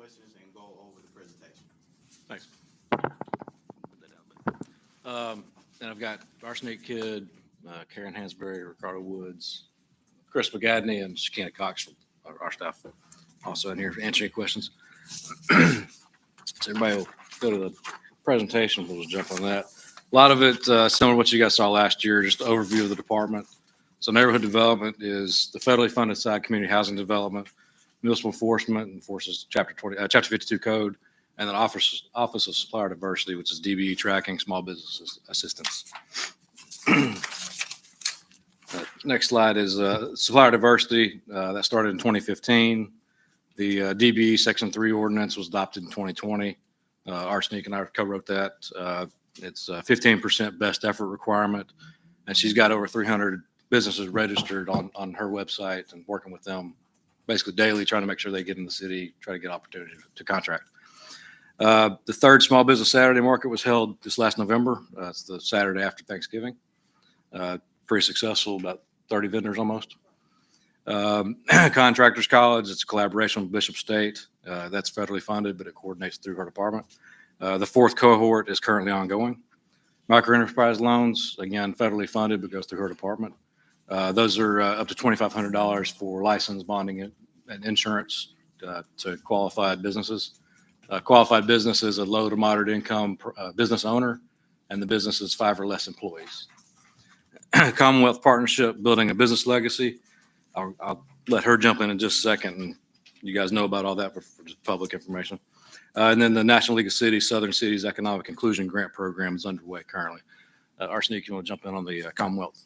questions and go over the presentation. Thanks. And I've got Arsenic Kid, Karen Hansberry, Ricardo Woods, Chris McGadney, and Shekinah Cox from our staff also in here answering questions. So everybody will go to the presentation. We'll just jump on that. A lot of it similar to what you guys saw last year, just an overview of the department. So neighborhood development is the federally funded side, community housing development, municipal enforcement enforces Chapter 52 code, and then Office of Supplier Diversity, which is DBE tracking, small business assistance. Next slide is supplier diversity. That started in 2015. The DBE Section 3 ordinance was adopted in 2020. Arsenic and I co-wrote that. It's a 15% best effort requirement, and she's got over 300 businesses registered on her website and working with them basically daily, trying to make sure they get in the city, try to get opportunity to contract. The third Small Business Saturday Market was held this last November. It's the Saturday after Thanksgiving. Pretty successful, about 30 vendors almost. Contractors College, it's a collaboration with Bishop State. That's federally funded, but it coordinates through her department. The fourth cohort is currently ongoing. Microenterprise loans, again, federally funded, but goes through her department. Those are up to $2,500 for license, bonding, and insurance to qualified businesses. Qualified business is a low to moderate income business owner, and the business is 5 or less employees. Commonwealth Partnership, building a business legacy. I'll let her jump in just a second, and you guys know about all that for just public information. And then the National League of Cities, Southern Cities Economic Inclusion Grant Program is underway currently. Arsenic, you want to jump in on the Commonwealth?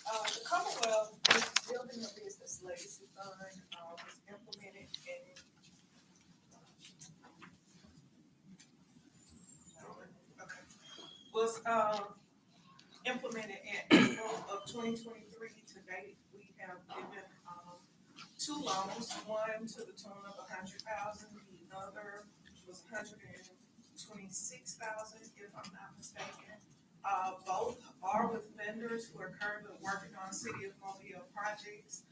The Commonwealth is building a business legacy fund, was implemented in April of 2023. To date, we have given 2 loans, one to the tune of $100,000, the other was $126,000, if I'm not mistaken. Both are with vendors who are currently working on City of Mobile projects.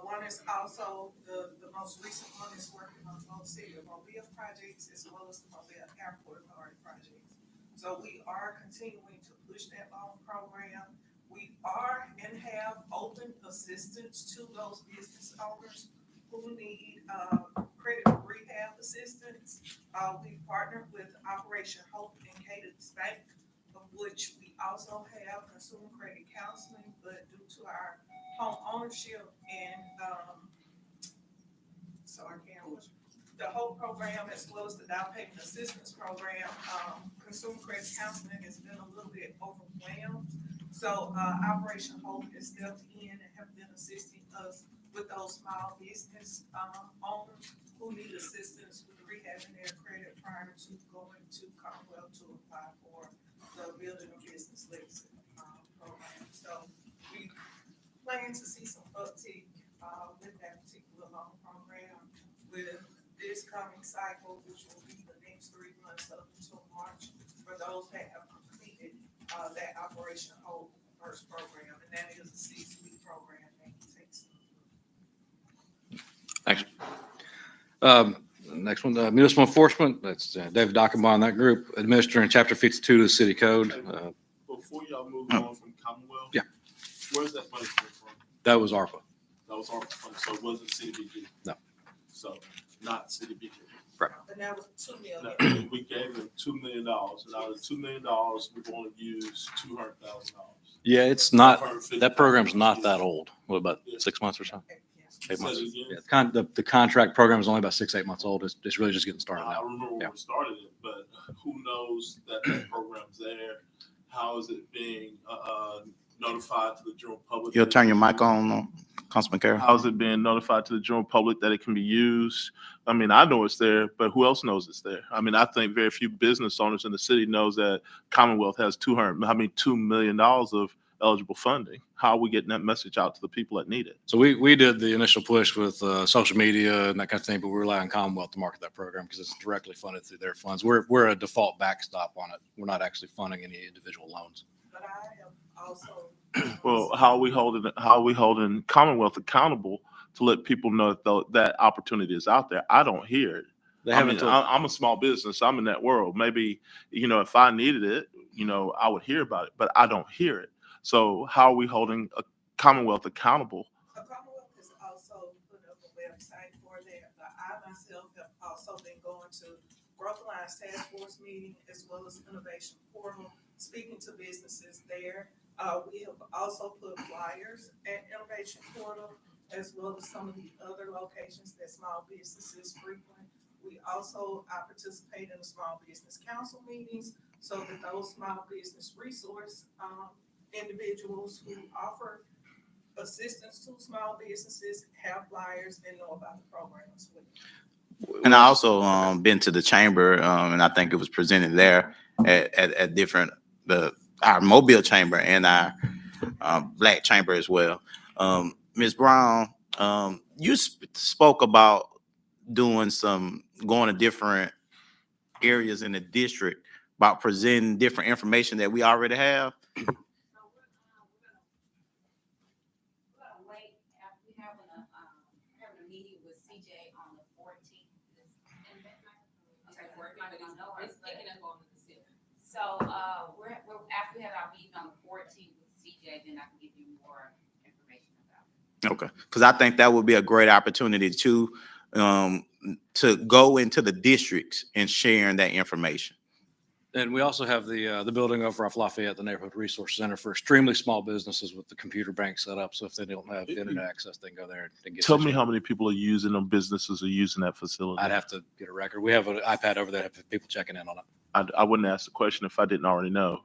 One is also the most recent one is working on both City of Mobile projects as well as the Mobile Airport Authority projects. So we are continuing to push that loan program. We are and have open assistance to those business owners who need credit rehab assistance. We partnered with Operation Hope and Cadence Bank, of which we also have consumer credit counseling, but due to our home ownership and the whole program as well as the down payment assistance program, consumer credit counseling has been a little bit overwhelmed. So Operation Hope has stepped in and have been assisting us with those small business owners who need assistance with rehabbing their credit prior to going to Commonwealth to apply for the Building a Business Legacy program. So we plan to see some uptick with that particular loan program with this coming cycle, which will be the next 3 months up until March for those that have completed that Operation Hope first program, and that is a 6-week program that takes. Thanks. Next one, municipal enforcement. That's David Dockenbaugh in that group, administering Chapter 52 of the City Code. Before y'all move on from Commonwealth, yeah, where's that money coming from? That was ARPA. That was ARPA funding, so it wasn't CDBG. No. So not CDBG. Right. And that was $2 million. Now, we gave them $2 million, and out of the $2 million, we're going to use $200,000. Yeah, it's not. That program's not that old. What, about 6 months or so? 8 months. Yeah, the contract program is only about 6-8 months old. It's really just getting started I now. remember when we started it, but who knows that program's there? How is it being notified to the general public? You'll turn your mic on, Councilman Carroll. How is it being notified to the general public that it can be used? I mean, I know it's there, but who else knows it's there? I mean, I think very few business owners in the city knows that Commonwealth has $2 million of eligible funding. How are we getting that message out to the people that need it? So we did the initial push with social media and that kind of thing, but we rely on Commonwealth to market that program because it's directly funded through their funds. We're a default backstop on it. We're not actually funding any individual loans. But I have also Well, how are we holding Commonwealth accountable to let people know that that opportunity is out there? I don't hear it. They I haven't mean, until, I'm a small business. I'm in that world. Maybe, if I needed it, I would hear about it, but I don't hear it. So how are we holding a Commonwealth accountable? The Commonwealth has also put up a website for that, but I myself have also been going to Growth Alliance Task Force meeting as well as Innovation Portal, speaking to businesses there. We have also put flyers at Innovation Portal as well as some of the other locations that small businesses frequent. I participate in the small business council meetings so that those small business resource individuals who offer assistance to small businesses have flyers and know about the program as well. And I also been to the chamber, and I think it was presented there at different our Mobile chamber and our Black chamber as well. Ms. Brown, you spoke about going to different areas in the district about presenting different information that we already have. So we're gonna wait after we having a meeting with CJ on the 14th. Okay, working on it's picking up on the Pacific. So, we're after we have our meeting on the 14th with CJ, then I can give you more information about it. Okay, because I think that would be a great opportunity to go into the districts and sharing that information. and we also have the building over off Lafayette, the Neighborhood Resource Center for extremely small businesses with the computer bank set up. So if they don't have internet access, they can go there and get. Tell me how many people are using them, businesses are using that facility. I'd have to get a record. We have an iPad over there, have people checking in on it. I wouldn't ask the question if I didn't already know.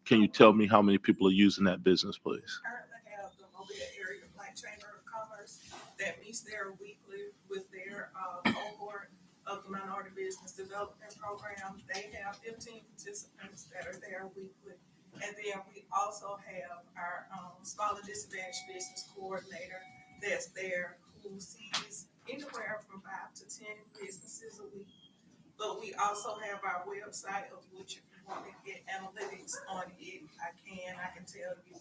Can you tell me how many people are using that business, please? Currently have the Mobile Area Black Chamber of Commerce that meets there weekly with their cohort of the Minority Business Development Program. They have 15 participants that are there weekly. And then we also have our Smaller Disadvantaged Business Coordinator that's there who sees anywhere from 5 to 10 businesses a week. But we also have our website, of which if you want to get analytics on it, I can tell you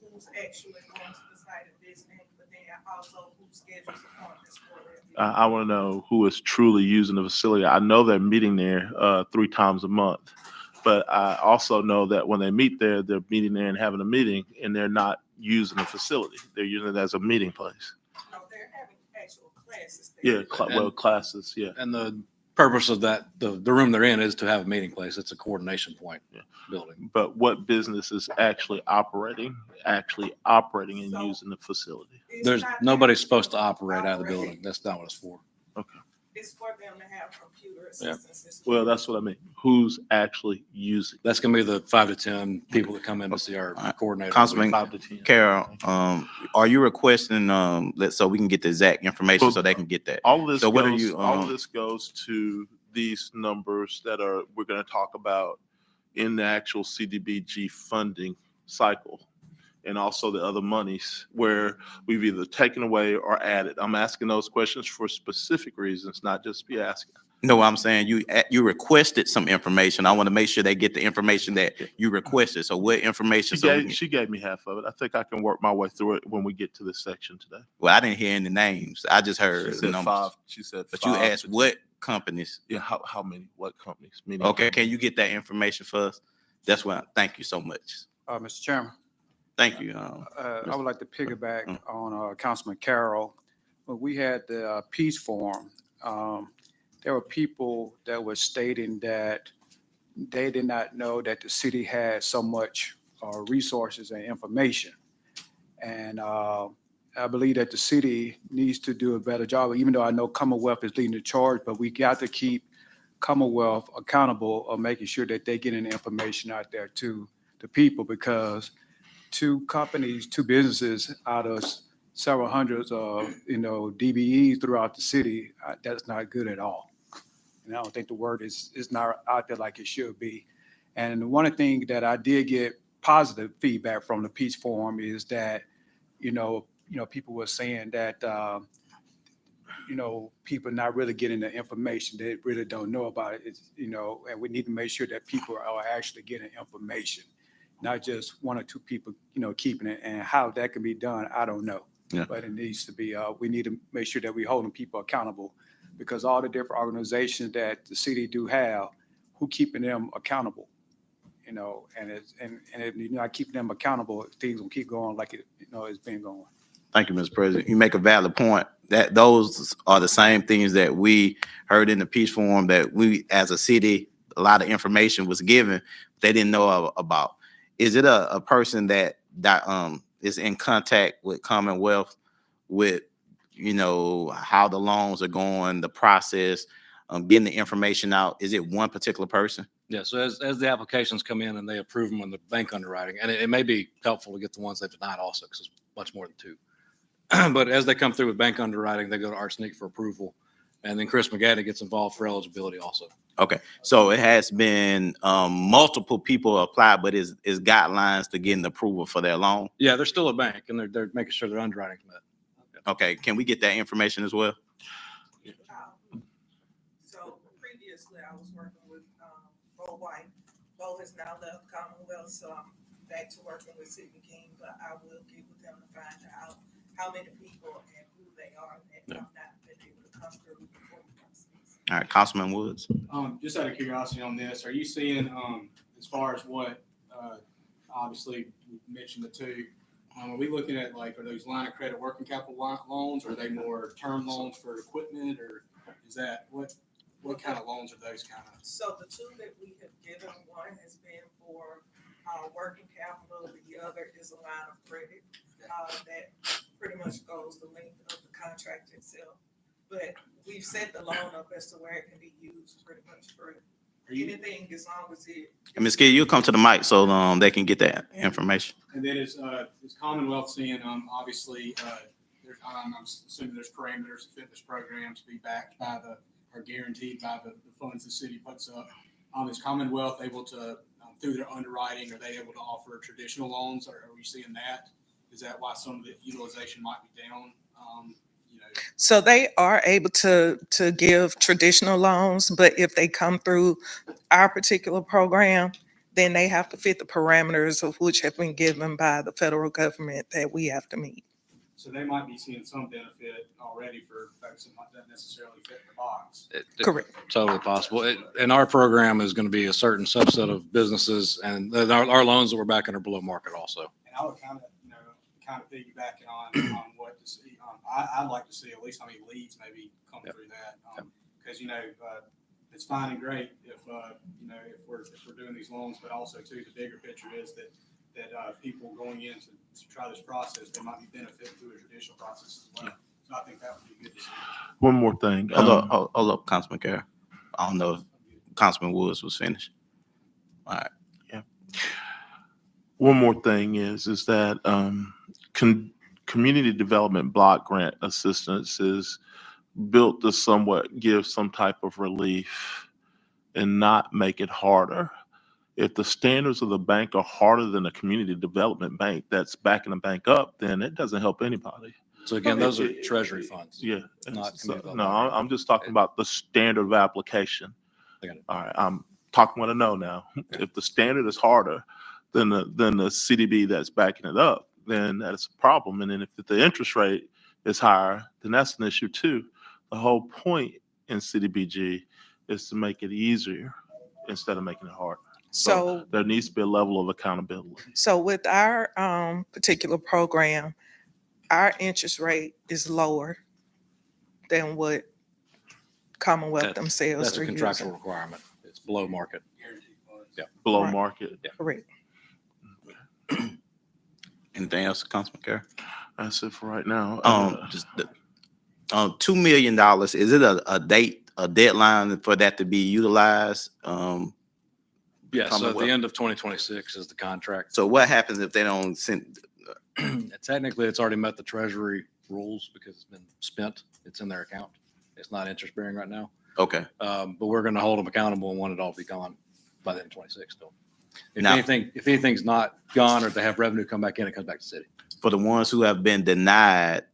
who's actually going to the site and visiting, but then also who schedules appointments for it. I want to know who is truly using the facility. I know they're meeting there 3 times a month, but I also know that when they meet there, they're meeting there and having a meeting, and they're not using the facility. They're using it as a meeting place. No, they're having actual classes there. Yeah, classes, yeah. And the purpose of that, the room they're in is to have a meeting place. It's a coordination point building. But what business is actually operating and So- using the facility? It's not Nobody's there supposed to to operate out of the operate. building. That's not what it's for. Okay. It's for them to have computer Yeah. assistance. as Well, that's what I mean. Who's actually using? That's gonna be the 5 to 10 people that come in to see our Alright. coordinator. Councilman 5 to 10. Carol, are you requesting so we can get the exact information so they can get that? All of this So what are goes, you, all of this goes to these numbers that we're going to talk about in the actual CDBG funding cycle, and also the other monies where we've either taken away or added. I'm asking those questions for specific reasons, not just be asking. No, I'm saying you requested some information. I want to make sure they get the information that you requested. So what information? She gave me half of it. I think I can work my way through it when we get to this section today. Well, I didn't hear any names. I just heard She the said numbers. 5. She said But 5 you asked to what 10. companies? Yeah, how many? What companies? Meaning Okay, can you get that information for us? That's what. Thank you so much. Mr. Chairman, Thank you. I would like to piggyback on Councilman Carroll. When we had the peace forum, there were people that were stating that they did not know that the city had so much resources and information. And I believe that the city needs to do a better job, even though I know Commonwealth is leading the charge, but we got to keep Commonwealth accountable of making sure that they getting the information out there to the people, because 2 companies, 2 businesses out of several hundreds of, DBEs throughout the city, that's not good at all. And I don't think the word is not out there like it should be. And one of the things that I did get positive feedback from the Peace Forum is that, people were saying that, people not really getting the information. They really don't know about it. And we need to make sure that people are actually getting information. not just one or two people, keeping it. And how that can be done, I don't know. Yeah. But it needs to be, we need to make sure that we holding people accountable, because all the different organizations that the city do have, who keeping them accountable? And if you're not keeping them accountable, things will keep going like it's been going. Thank you, Mr. President. You make a valid point that those are the same things that we heard in the peace forum, that we, as a city, a lot of information was given they didn't know about. Is it a person that is in contact with Commonwealth with, how the loans are going, the process, getting the information out? Is it one particular person? Yeah, so as the applications come in and they approve them on the bank underwriting, and it may be helpful to get the ones they've denied also, because it's much more than two. But as they come through with bank underwriting, they go to Arsenic for approval. And then Chris McGaddy gets involved for eligibility also. Okay, so it has been multiple people apply, but is guidelines to getting approval for their loan? Yeah, they're still a bank, and they're making sure their underwriting's met. Okay, can we get that information as well? So previously, I was working with Bo White. Bo has now left Commonwealth, so I'm back to working with Sidney King, but I will get with them to find out how many people and who they are that have not been able to come through before the process. All right, Councilman Woods. Just out of curiosity on this, are you seeing, as far as what, obviously we mentioned the two, are we looking at are those line of credit working capital loans, or are they more term loans for equipment, or is that, what kind of loans are those kind of? So the two that we have given, one has been for working capital, the other is a line of credit that pretty much goes the length of the contract itself. But we've set the loan up as to where it can be used pretty much for anything, as long as it. And Ms. Gill, you'll come to the mic so they can get that information. And then is Commonwealth seeing, obviously, I'm assuming there's parameters of fitness programs to be backed by or guaranteed by the funds the city puts up. Is Commonwealth able to, through their underwriting, are they able to offer traditional loans? Or are we seeing that? Is that why some of the utilization might be down? So they are able to give traditional loans, but if they come through our particular program, then they have to fit the parameters of which have been given by the federal government that we have to meet. So they might be seeing some benefit already for folks that might not necessarily fit the box. Correct. Totally possible. And our program is going to be a certain subset of businesses, and our loans that we're backing are below market also. And I would kind of piggybacking on what to see. I'd like to see at least how many leads maybe come through that, because it's fine and great if we're doing these loans, but also too the bigger picture is that people going in to try this process, they might be benefiting through a traditional process as well. So I think that would be good to see. One more thing. Hold up, Councilman Carroll. I don't know if Councilman Woods was finished. All right. Yeah. One more thing is that community development block grant assistance is built to somewhat give some type of relief and not make it harder. If the standards of the bank are harder than a community development bank that's backing the bank up, then it doesn't help anybody. So again, those are treasury funds. Yeah. Not So, community no, development. I'm just talking about the standard of application. I got it. All right, I'm talking what I know now. If the standard is harder than the CDB that's backing it up, then that's a problem. And then if the interest rate is higher, then that's an issue too. The whole point in CDBG is to make it easier instead of making it harder. So there needs to be a level of accountability. So with our particular program, our interest rate is lower than what Commonwealth themselves That's are a contractual using. requirement. It's below market. Guaranteed funds. Yeah. Below Right. market. Correct. Anything else, Councilman Carroll? That's it for right now. Just $2 million. Is it a deadline for that to be utilized? Yeah, so at the Commonwealth. end of 2026 is the contract. So what happens if they don't send? Technically, it's already met the treasury rules because it's been spent. It's in their account. It's not interest bearing right now. Okay. But we're going to hold them accountable and want it all to be gone by the end of 26 still. If Now- anything's not gone or if they have revenue come back in, it comes back to the city. For the ones who have been denied,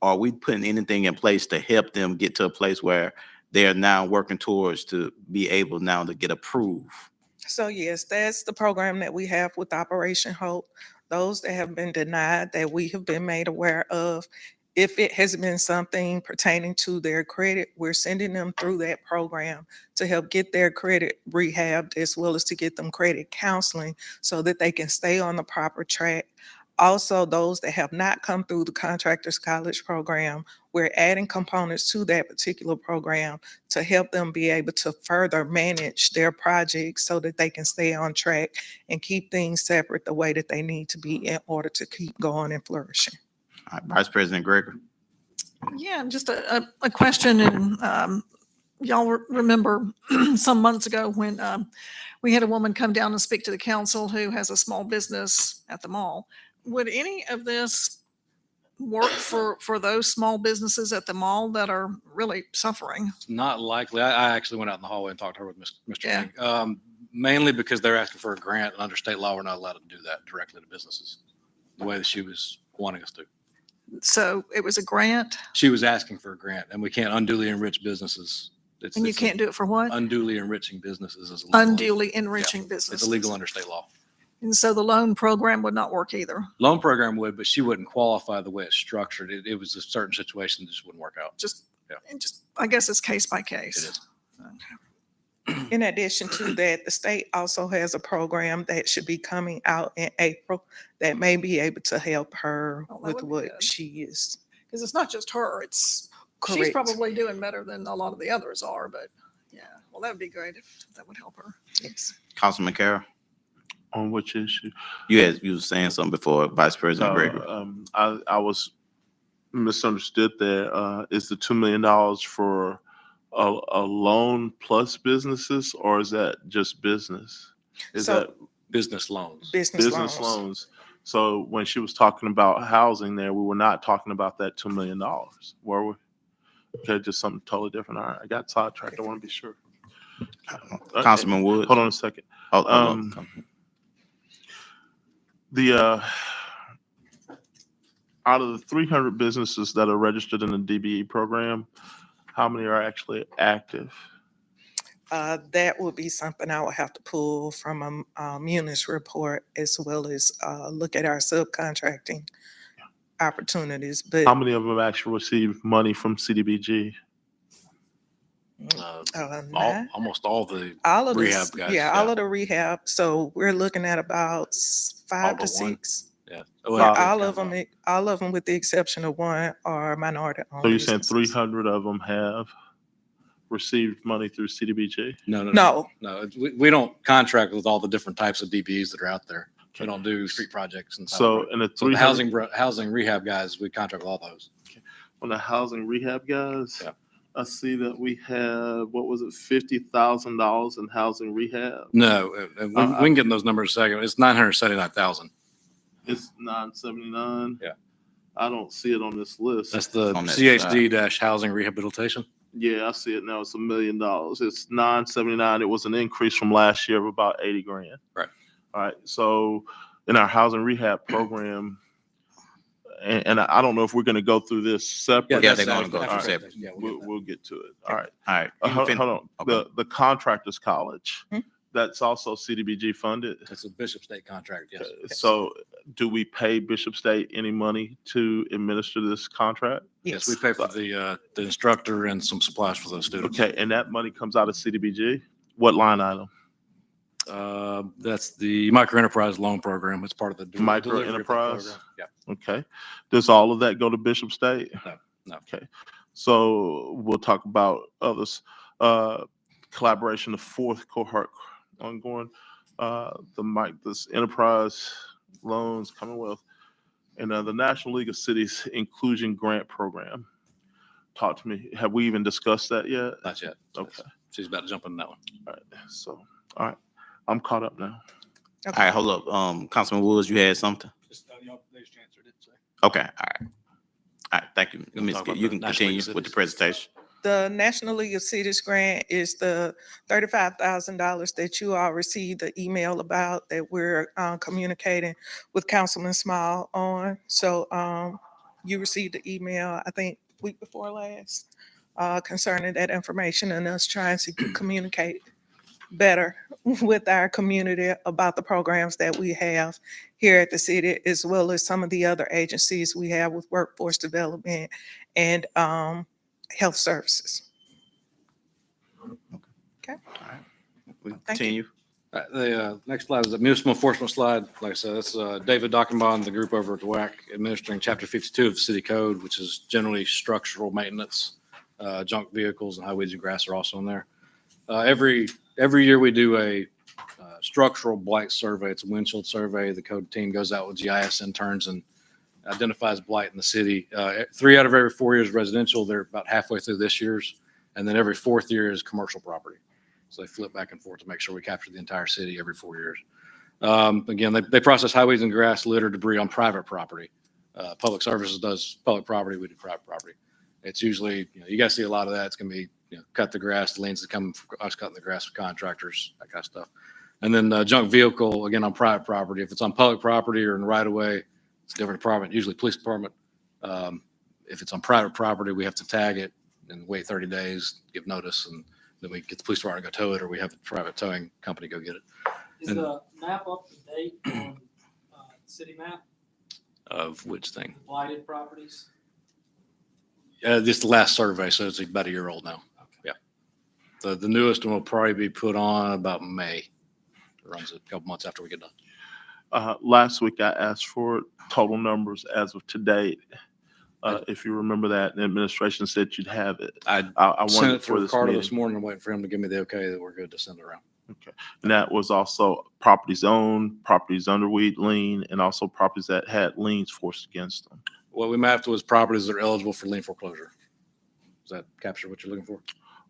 are we putting anything in place to help them get to a place where they are now working towards to be able now to get approved? So yes, that's the program that we have with Operation Hope. Those that have been denied that we have been made aware of, if it has been something pertaining to their credit, we're sending them through that program to help get their credit rehabbed as well as to get them credit counseling so that they can stay on the proper track. Also, those that have not come through the Contractors College program, we're adding components to that particular program to help them be able to further manage their projects so that they can stay on track and keep things separate the way that they need to be in order to keep going and flourishing. All right, Vice President Gregory. Yeah, just a question, and y'all remember some months ago when we had a woman come down and speak to the council who has a small business at the mall. Would any of this work for those small businesses at the mall that are really suffering? Not likely. I actually went out in the hallway and talked to her with Mr. Yeah. King. Mainly because they're asking for a grant, and under state law, we're not allowed to do that directly to businesses, the way that she was wanting us to. So it was a grant, She was asking for a grant, and we can't unduly enrich businesses. and you can't do it for what? Unduly enriching businesses is illegal. Unduly enriching businesses. It's illegal under state law. And so the loan program would not work either. Loan program would, but she wouldn't qualify the way it's structured. It was a certain situation that just wouldn't work out. I guess it's case by It case. is. In addition to that, the state also has a program that should be coming out in April that may be able to help her Oh, that with would be what good. she is. Because it's not just her, she's Correct. probably doing better than a lot of the others are, but yeah, well, that would be great if that would help her. Yes. Councilman Carroll. On which issue? You were saying something before, Vice President Gregory. I was misunderstood there. Is the $2 million for a loan plus businesses, or is that just business? Is So- that Business loans. Business business loans. loans? So when she was talking about housing there, we were not talking about that $2 million, were we? Okay, just something totally different. All right, I got sidetracked. I want to be sure. Councilman Woods. Hold on a second. Hold on. Out of the 300 businesses that are registered in the DBE program, how many are actually active? That would be something I would have to pull from a Munis report as well as look at our subcontracting opportunities. But How many of them actually receive money from CDBG? Almost all the all of rehab the, guys, yeah, yeah. all of the rehab. So we're looking at about All 5 but to one. 6. yeah. Yeah, all of them, with the exception of one, are minority owned. So you're saying 300 of them have received money through CDBG? No. We don't contract with all the different types of DBEs that are out there. We don't do street projects and stuff. So in the So the 300, housing rehab guys, we contract with all those. on the housing rehab guys, Yeah. I see that we have, what was it, $50,000 in housing rehab? No, we can get in those numbers in a second. It's 979,000. It's 979. Yeah. I don't see it on this list. That's the On that CHD housing rehabilitation. Yeah, I see it now. It's $1 million. It's 979. It was an increase from last year of about 80 grand. Right. All right. So in our housing rehab program, and I don't know if we're going to go through this separate. Yeah, they're gonna go All right. through separate. Yeah, We'll get to it. All right. All right. Hold on. Okay. The Contractors College, Hmm? that's also CDBG funded. It's a Bishop State contract, yes. So do we pay Bishop State any money to administer this contract? Yes, Yes. we pay for the instructor and some supplies for those students. Okay, and that money comes out of CDBG? What line item? That's the micro enterprise loan program. It's part of the Micro delivery of the enterprise? program. Yeah. Okay. Does all of that go to Bishop State? No. Okay. So we'll talk about others. Collaboration, the fourth cohort ongoing. This enterprise loans, Commonwealth, and the National League of Cities Inclusion Grant Program. Talk to me. Have we even discussed that yet? Not yet. Okay. She's about to jump in that one. All right. So, all right. I'm caught up now. All right, hold up. Councilman Woods, you had something? Just, y'all, they just answered it, so. Okay, all right. All right, thank you. We'll talk about You the can National continue League of with the Cities. presentation. The National League of Cities grant is the $35,000 that you all received the email about that we're communicating with Councilman Small on. So you received the email, I think, week before last, concerning that information and us trying to communicate better with our community about the programs that we have here at the city, as well as some of the other agencies we have with workforce development and health services. We Thank you. continue. The next slide is the municipal enforcement slide. Like I said, that's David Dockenbaum, the group over at the WAC, administering Chapter 52 of the city code, which is generally structural maintenance. Junk vehicles and highways and grass are also in there. Every year we do a structural blight survey. It's a windshield survey. The code team goes out with GIS interns and identifies blight in the city. 3 out of every 4 years residential. They're about halfway through this year's. And then every 4th year is commercial property. So they flip back and forth to make sure we capture the entire city every 4 years. Again, they process highways and grass, litter, debris on private property. Public services does public property. We do private property. It's usually, you guys see a lot of that. It's going to be, cut the grass, the liens that come from us cutting the grass for contractors, that kind of stuff. And then junk vehicle, again, on private property. If it's on public property or in right of way, it's a different department, usually police department. If it's on private property, we have to tag it and wait 30 days, give notice, and then we get the police department to go tow it, or we have a private towing company go get it. Is the map up to date on city map, Of which thing? blighted properties? This is the last survey, so it's about a year old now. Yeah. The newest one will probably be put on about May. It runs a couple months after we get done. Last week I asked for total numbers as of today. If you remember that, the administration said you'd have it. I I sent wanted it for to this Ricardo meeting. this morning. I'm waiting for him to give me the okay that we're good to send it around. Okay. And that was also properties owned, properties under weed lien, and also properties that had liens forced against them. What we mapped was properties that are eligible for lien foreclosure. Does that capture what you're looking for?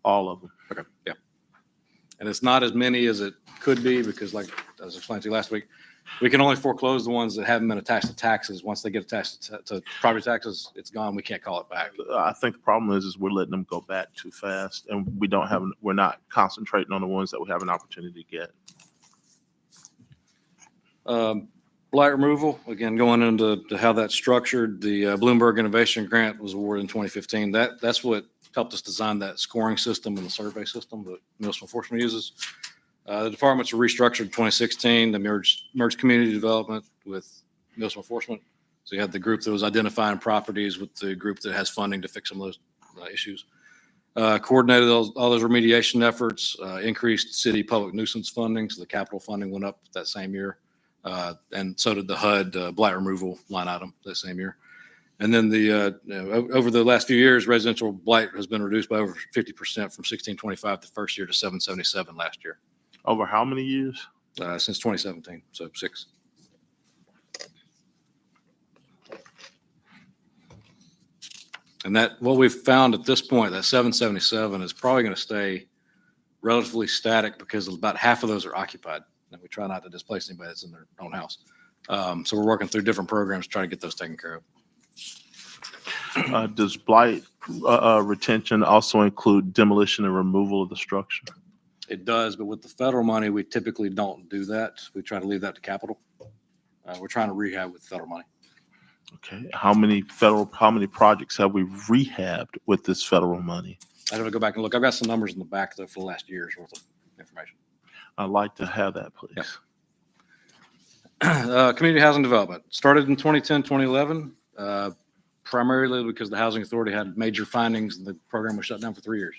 All of them. Okay, yeah. And it's not as many as it could be because, like I was explaining to you last week, we can only foreclose the ones that haven't been attached to taxes. Once they get attached to property taxes, it's gone. We can't call it back. I think the problem is we're letting them go back too fast, and we're not concentrating on the ones that we have an opportunity to get. Blight removal, again, going into how that's structured, the Bloomberg Innovation Grant was awarded in 2015. That's what helped us design that scoring system and the survey system that municipal enforcement uses. The departments were restructured in 2016. They merged community development with municipal enforcement. So you had the group that was identifying properties with the group that has funding to fix some of those issues. Coordinated all those remediation efforts, increased city public nuisance funding. So the capital funding went up that same year. And so did the HUD blight removal line item that same year. And then over the last few years, residential blight has been reduced by over 50% from 1625 the first year to 777 last year. Over how many years? Since 2017, so 6. And what we've found at this point, that 777 is probably going to stay relatively static because about half of those are occupied. And we try not to displace anybody that's in their own house. So we're working through different programs to try to get those taken care of. Does blight retention also include demolition and removal of the structure? It does, but with the federal money, we typically don't do that. We try to leave that to capital. We're trying to rehab with federal money. Okay. How many projects have we rehabbed with this federal money? I have to go back and look. I've got some numbers in the back though for the last year's worth of information. I'd like to have that, please. Yep. Community housing development started in 2010, 2011, primarily because the Housing Authority had major findings and the program was shut down for 3 years.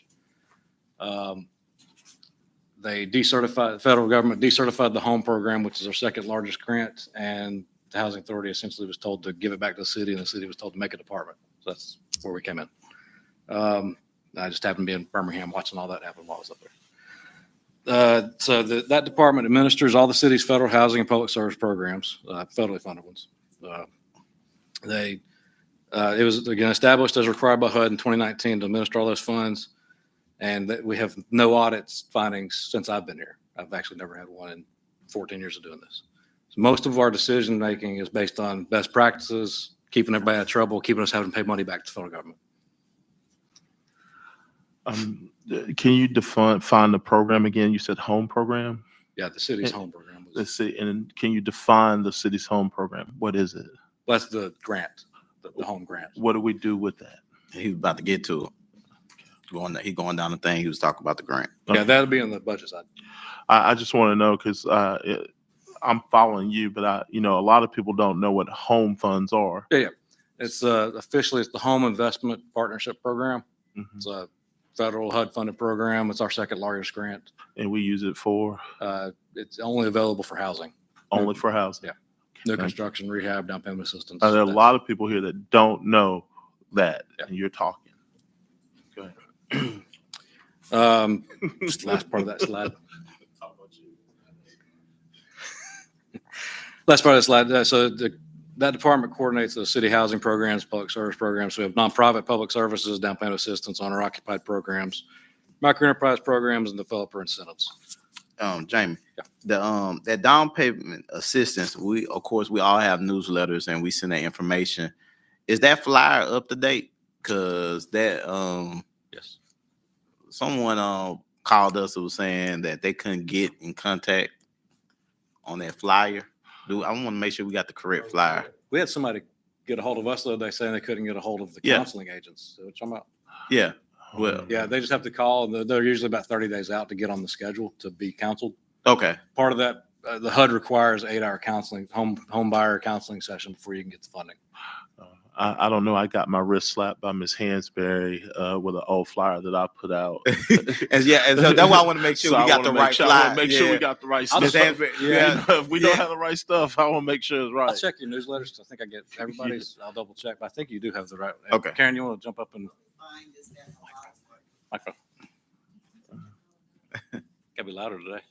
The federal government decertified the home program, which is our second largest grant, and the Housing Authority essentially was told to give it back to the city, and the city was told to make a department. So that's where we came in. I just happened to be in Birmingham watching all that happen while I was up there. So that department administers all the city's federal housing and public service programs, federally funded ones. It was again established as required by HUD in 2019 to administer all those funds, and we have no audits findings since I've been here. I've actually never had one in 14 years of doing this. So most of our decision making is based on best practices, keeping everybody out of trouble, keeping us having to pay money back to the federal government. Can you define the program again? You said home program? Yeah, the city's home program. Let's see. And can you define the city's home program? What is it? That's the grant, the home grant. What do we do with that? He was about to get to it. He going down the thing. He was talking about the grant. Yeah, that'll be on the budget side. I just want to know because I'm following you, but a lot of people don't know what home funds are. Yeah. It's officially it's the Home Investment Partnership Program. Mhm. It's a federal HUD funded program. It's our second largest grant. And we use it for It's only available for housing. only for housing. Yeah. New construction, rehab, down payment assistance. There are a lot of people here that don't know that, Yeah. and you're talking. Go ahead. Just the last part of that slide. Last part of the slide. So that department coordinates the city housing programs, public service programs. We have nonprofit public services, down payment assistance, owner occupied programs, microenterprise programs, and developer incentives. Jamie, Yeah. that down payment assistance, we all have newsletters and we send that information. Is that flyer up to date? Cause that Yes. someone called us and was saying that they couldn't get in contact on that flyer. I want to make sure we got the correct flyer. We had somebody get a hold of us the other day saying they couldn't get a hold of the Yeah. counseling agents. Which I'm out. Yeah. Well, Yeah, they just have to call. And they're usually about 30 days out to get on the schedule to be counseled. okay. Part of that, the HUD requires 8-hour counseling, home buyer counseling session before you can get the funding. I don't know. I got my wrist slapped by Miss Hansberry with an old flyer that I put out. and so that's why I want to make sure So we I got wanna the make right sure, I flyer. want to make sure we got the right I'll stuff. just- Yeah. If we don't have the right stuff, I want to make sure it's right. I'll check your newsletters 'cause I think I get everybody's. I'll double check, but I think you do have the right. Okay. Karen, you want to jump up and microphone? Gotta be louder today.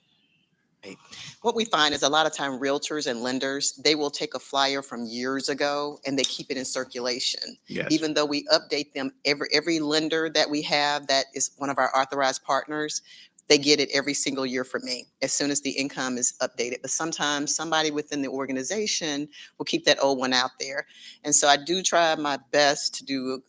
What we find is a lot of time realtors and lenders, they will take a flyer from years ago and they keep it in circulation. Yes. Even though we update them, every lender that we have that is one of our authorized partners, they get it every single year from me as soon as the income is updated. But sometimes somebody within the organization will keep that old one out there. And so I do try my best to do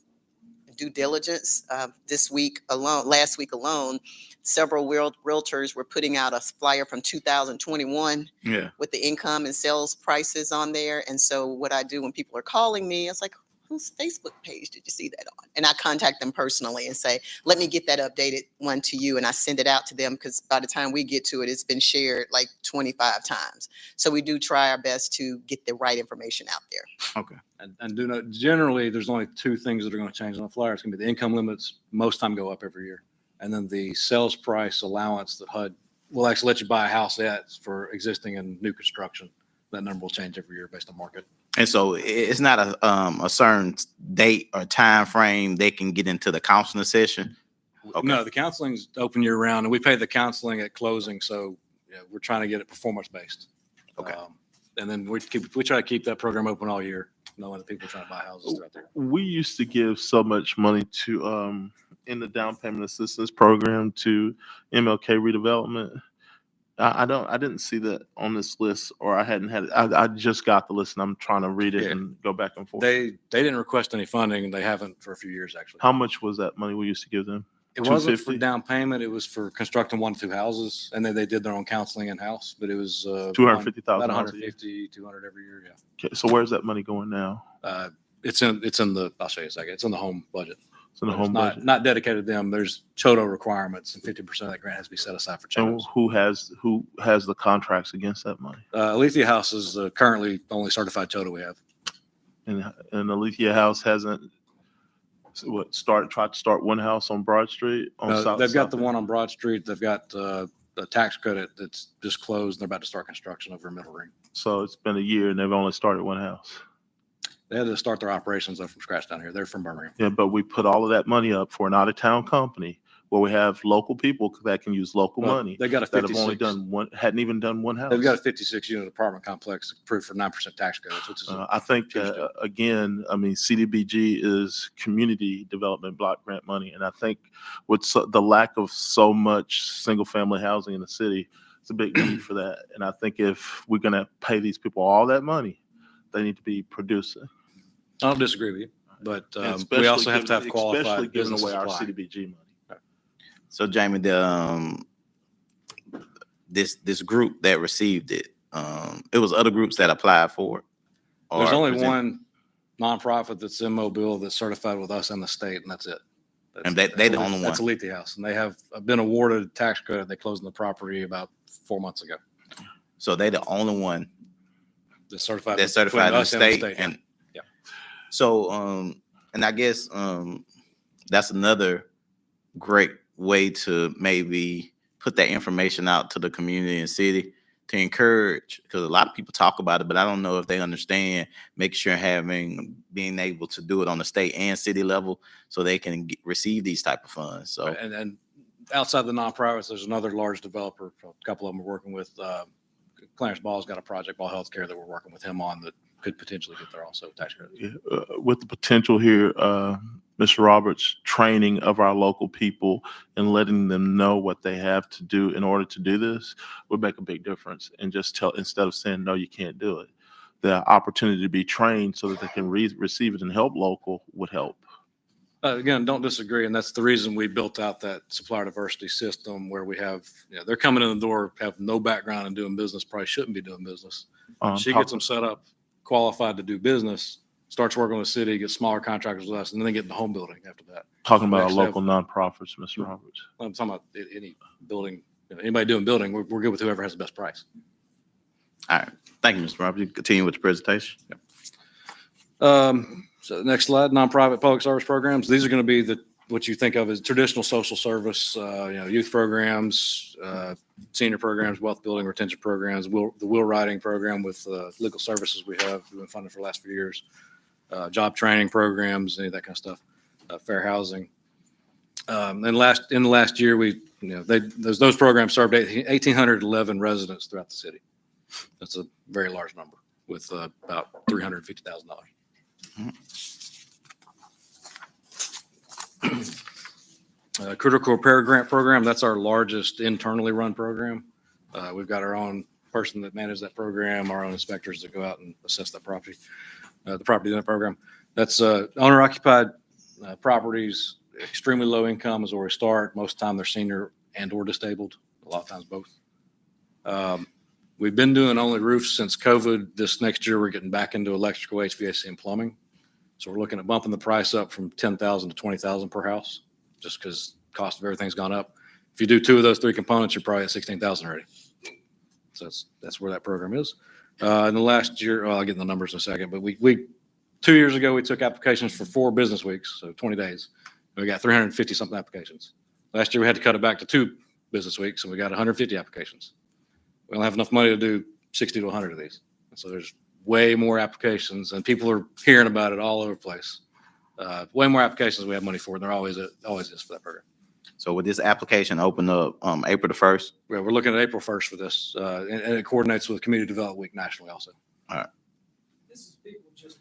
due diligence. Last week alone, several realtors were putting out a flyer from 2021 Yeah. with the income and sales prices on there. And so what I do when people are calling me, it's like, whose Facebook page did you see that on? And I contact them personally and say, let me get that updated one to you. And I send it out to them because by the time we get to it, it's been shared like 25 times. So we do try our best to get the right information out there. Okay. And do note, generally, there's only two things that are going to change on the flyer. It's going to be the income limits, most time go up every year. And then the sales price allowance that HUD will actually let you buy a house at for existing and new construction. That number will change every year based on market. And so it's not a certain date or time frame they can get into the counseling session. Okay. No, the counseling's open year round, and we pay the counseling at closing. So yeah, we're trying to get it performance based. Okay. And then we try to keep that program open all year, knowing that people are trying to buy houses throughout there. We used to give so much money to in the down payment assistance program to MLK redevelopment. I didn't see that on this list, or I hadn't had it. I just got the list and I'm trying to read it Yeah. and go back and forth. They didn't request any funding, and they haven't for a few years actually. How much was that money we used to give them? It wasn't for 250? down payment. It was for constructing 1 to 2 houses, and then they did their own counseling in house. But it was $250,000 about a year. 150, 200 every year. Yeah. Okay, so where's that money going now? It's in the. I'll show you a second. It's in the home budget. It's in the But home it's budget. not dedicated to them. There's total requirements, and 50% of that grant has to be set aside for And charities. who has the contracts against that money? Alethea House is the currently only certified total we have. And Alethea House hasn't tried to start one house on Broad Street on South. They've got South the one on Broad Street. They've got a tax credit that's just closed. They're about to start construction over in Middle Ring. So it's been a year and they've only started one house. They had to start their operations though from scratch down here. They're from Birmingham. Yeah, but we put all of that money up for an out-of-town company where we have local people that can use local Well, money They got a that have only 56. hadn't even done one house. They've got a 56 unit apartment complex approved for 9% tax credits, which is I think huge deal. again, I mean, CDBG is community development block grant money, and I think with the lack of so much single-family housing in the city, it's a big need for that. And I think if we're going to pay these people all that money, they need to be producing. I don't disagree with you, but And we especially also have to have especially qualified giving business away our supply. CDBG money. So Jamie, this group that received it, it was other groups that applied for it. There's or only present- one nonprofit that's in Mobile that's certified with us and the state, and that's it. And they the only That's one. Alethea House, and they have been awarded a tax credit. They closed on the property about 4 months ago. So they the only one They're certified. that's certified in the between us and state. yeah. And Yeah. so, and I guess that's another great way to maybe put that information out to the community and city to encourage, because a lot of people talk about it, but I don't know if they understand making sure being able to do it on the state and city level so they can receive these type of funds. So And outside the nonprofits, there's another large developer. A couple of them are working with. Clarence Ball's got a project, Ball Healthcare, that we're working with him on that could potentially get there also tax credits. Yeah, with the potential here, Mr. Roberts, training of our local people and letting them know what they have to do in order to do this would make a big difference. And just instead of saying, no, you can't do it, the opportunity to be trained so that they can receive it and help local would help. Again, don't disagree, and that's the reason we built out that supplier diversity system where we have, they're coming in the door, have no background in doing business, probably shouldn't be doing business. She gets them set up, qualified to do business, starts working with the city, gets smaller contractors with us, and then they get into home building after that. Talking about our Next local nonprofits, Mr. Roberts. I'm talking about any building, anybody doing building, we're good with whoever has the best price. all right, thank you, Mr. Roberts. You can continue with the presentation. So the next slide, nonprofit public service programs. These are going to be what you think of as traditional social service, youth programs, senior programs, wealth building, retention programs, the will writing program with legal services we have been funded for the last few years, job training programs, any of that kind of stuff, fair housing. In the last year, those programs served 1,811 residents throughout the city. That's a very large number with about $350,000. Critical repair grant program, that's our largest internally run program. We've got our own person that manages that program, our own inspectors that go out and assess that property, the property in that program. That's owner occupied properties, extremely low income is where we start. Most of the time they're senior and or disabled, a lot of times both. We've been doing only roofs since COVID. This next year, we're getting back into electrical, HVAC, and plumbing. So we're looking at bumping the price up from $10,000 to $20,000 per house, just because cost of everything's gone up. If you do two of those three components, you're probably at $16,000 already. So that's where that program is. In the last year, I'll get the numbers in a second, but we 2 years ago, we took applications for 4 business weeks, so 20 days. And we got 350 something applications. Last year, we had to cut it back to 2 business weeks, and we got 150 applications. We don't have enough money to do 60 to 100 of these. And so there's way more applications, and people are hearing about it all over the place. Way more applications than we have money for, and there always is for that program. So with this application open up April the 1st? We're looking at April 1st for this, and it coordinates with Community Development Week nationally also. All right. This is people just.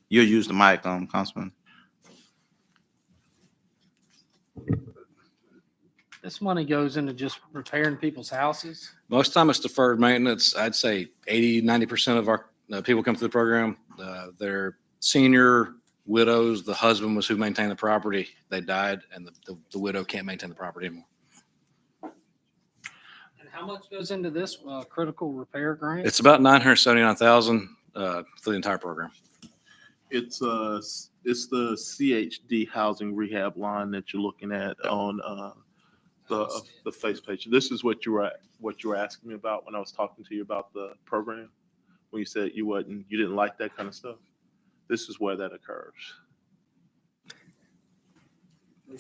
You'll use the mic, Councilman. This money goes into just repairing people's houses. Most of the time it's deferred maintenance. I'd say 90% of our people come through the program. They're senior widows. The husband was who maintained the property. They died, and the widow can't maintain the property anymore. And how much goes into this critical repair grant? It's about $979,000 for the entire program. It's the CHD housing rehab line that you're looking at on the face page. This is what you were asking me about when I was talking to you about the program, when you said you didn't like that kind of stuff. This is where that occurs. And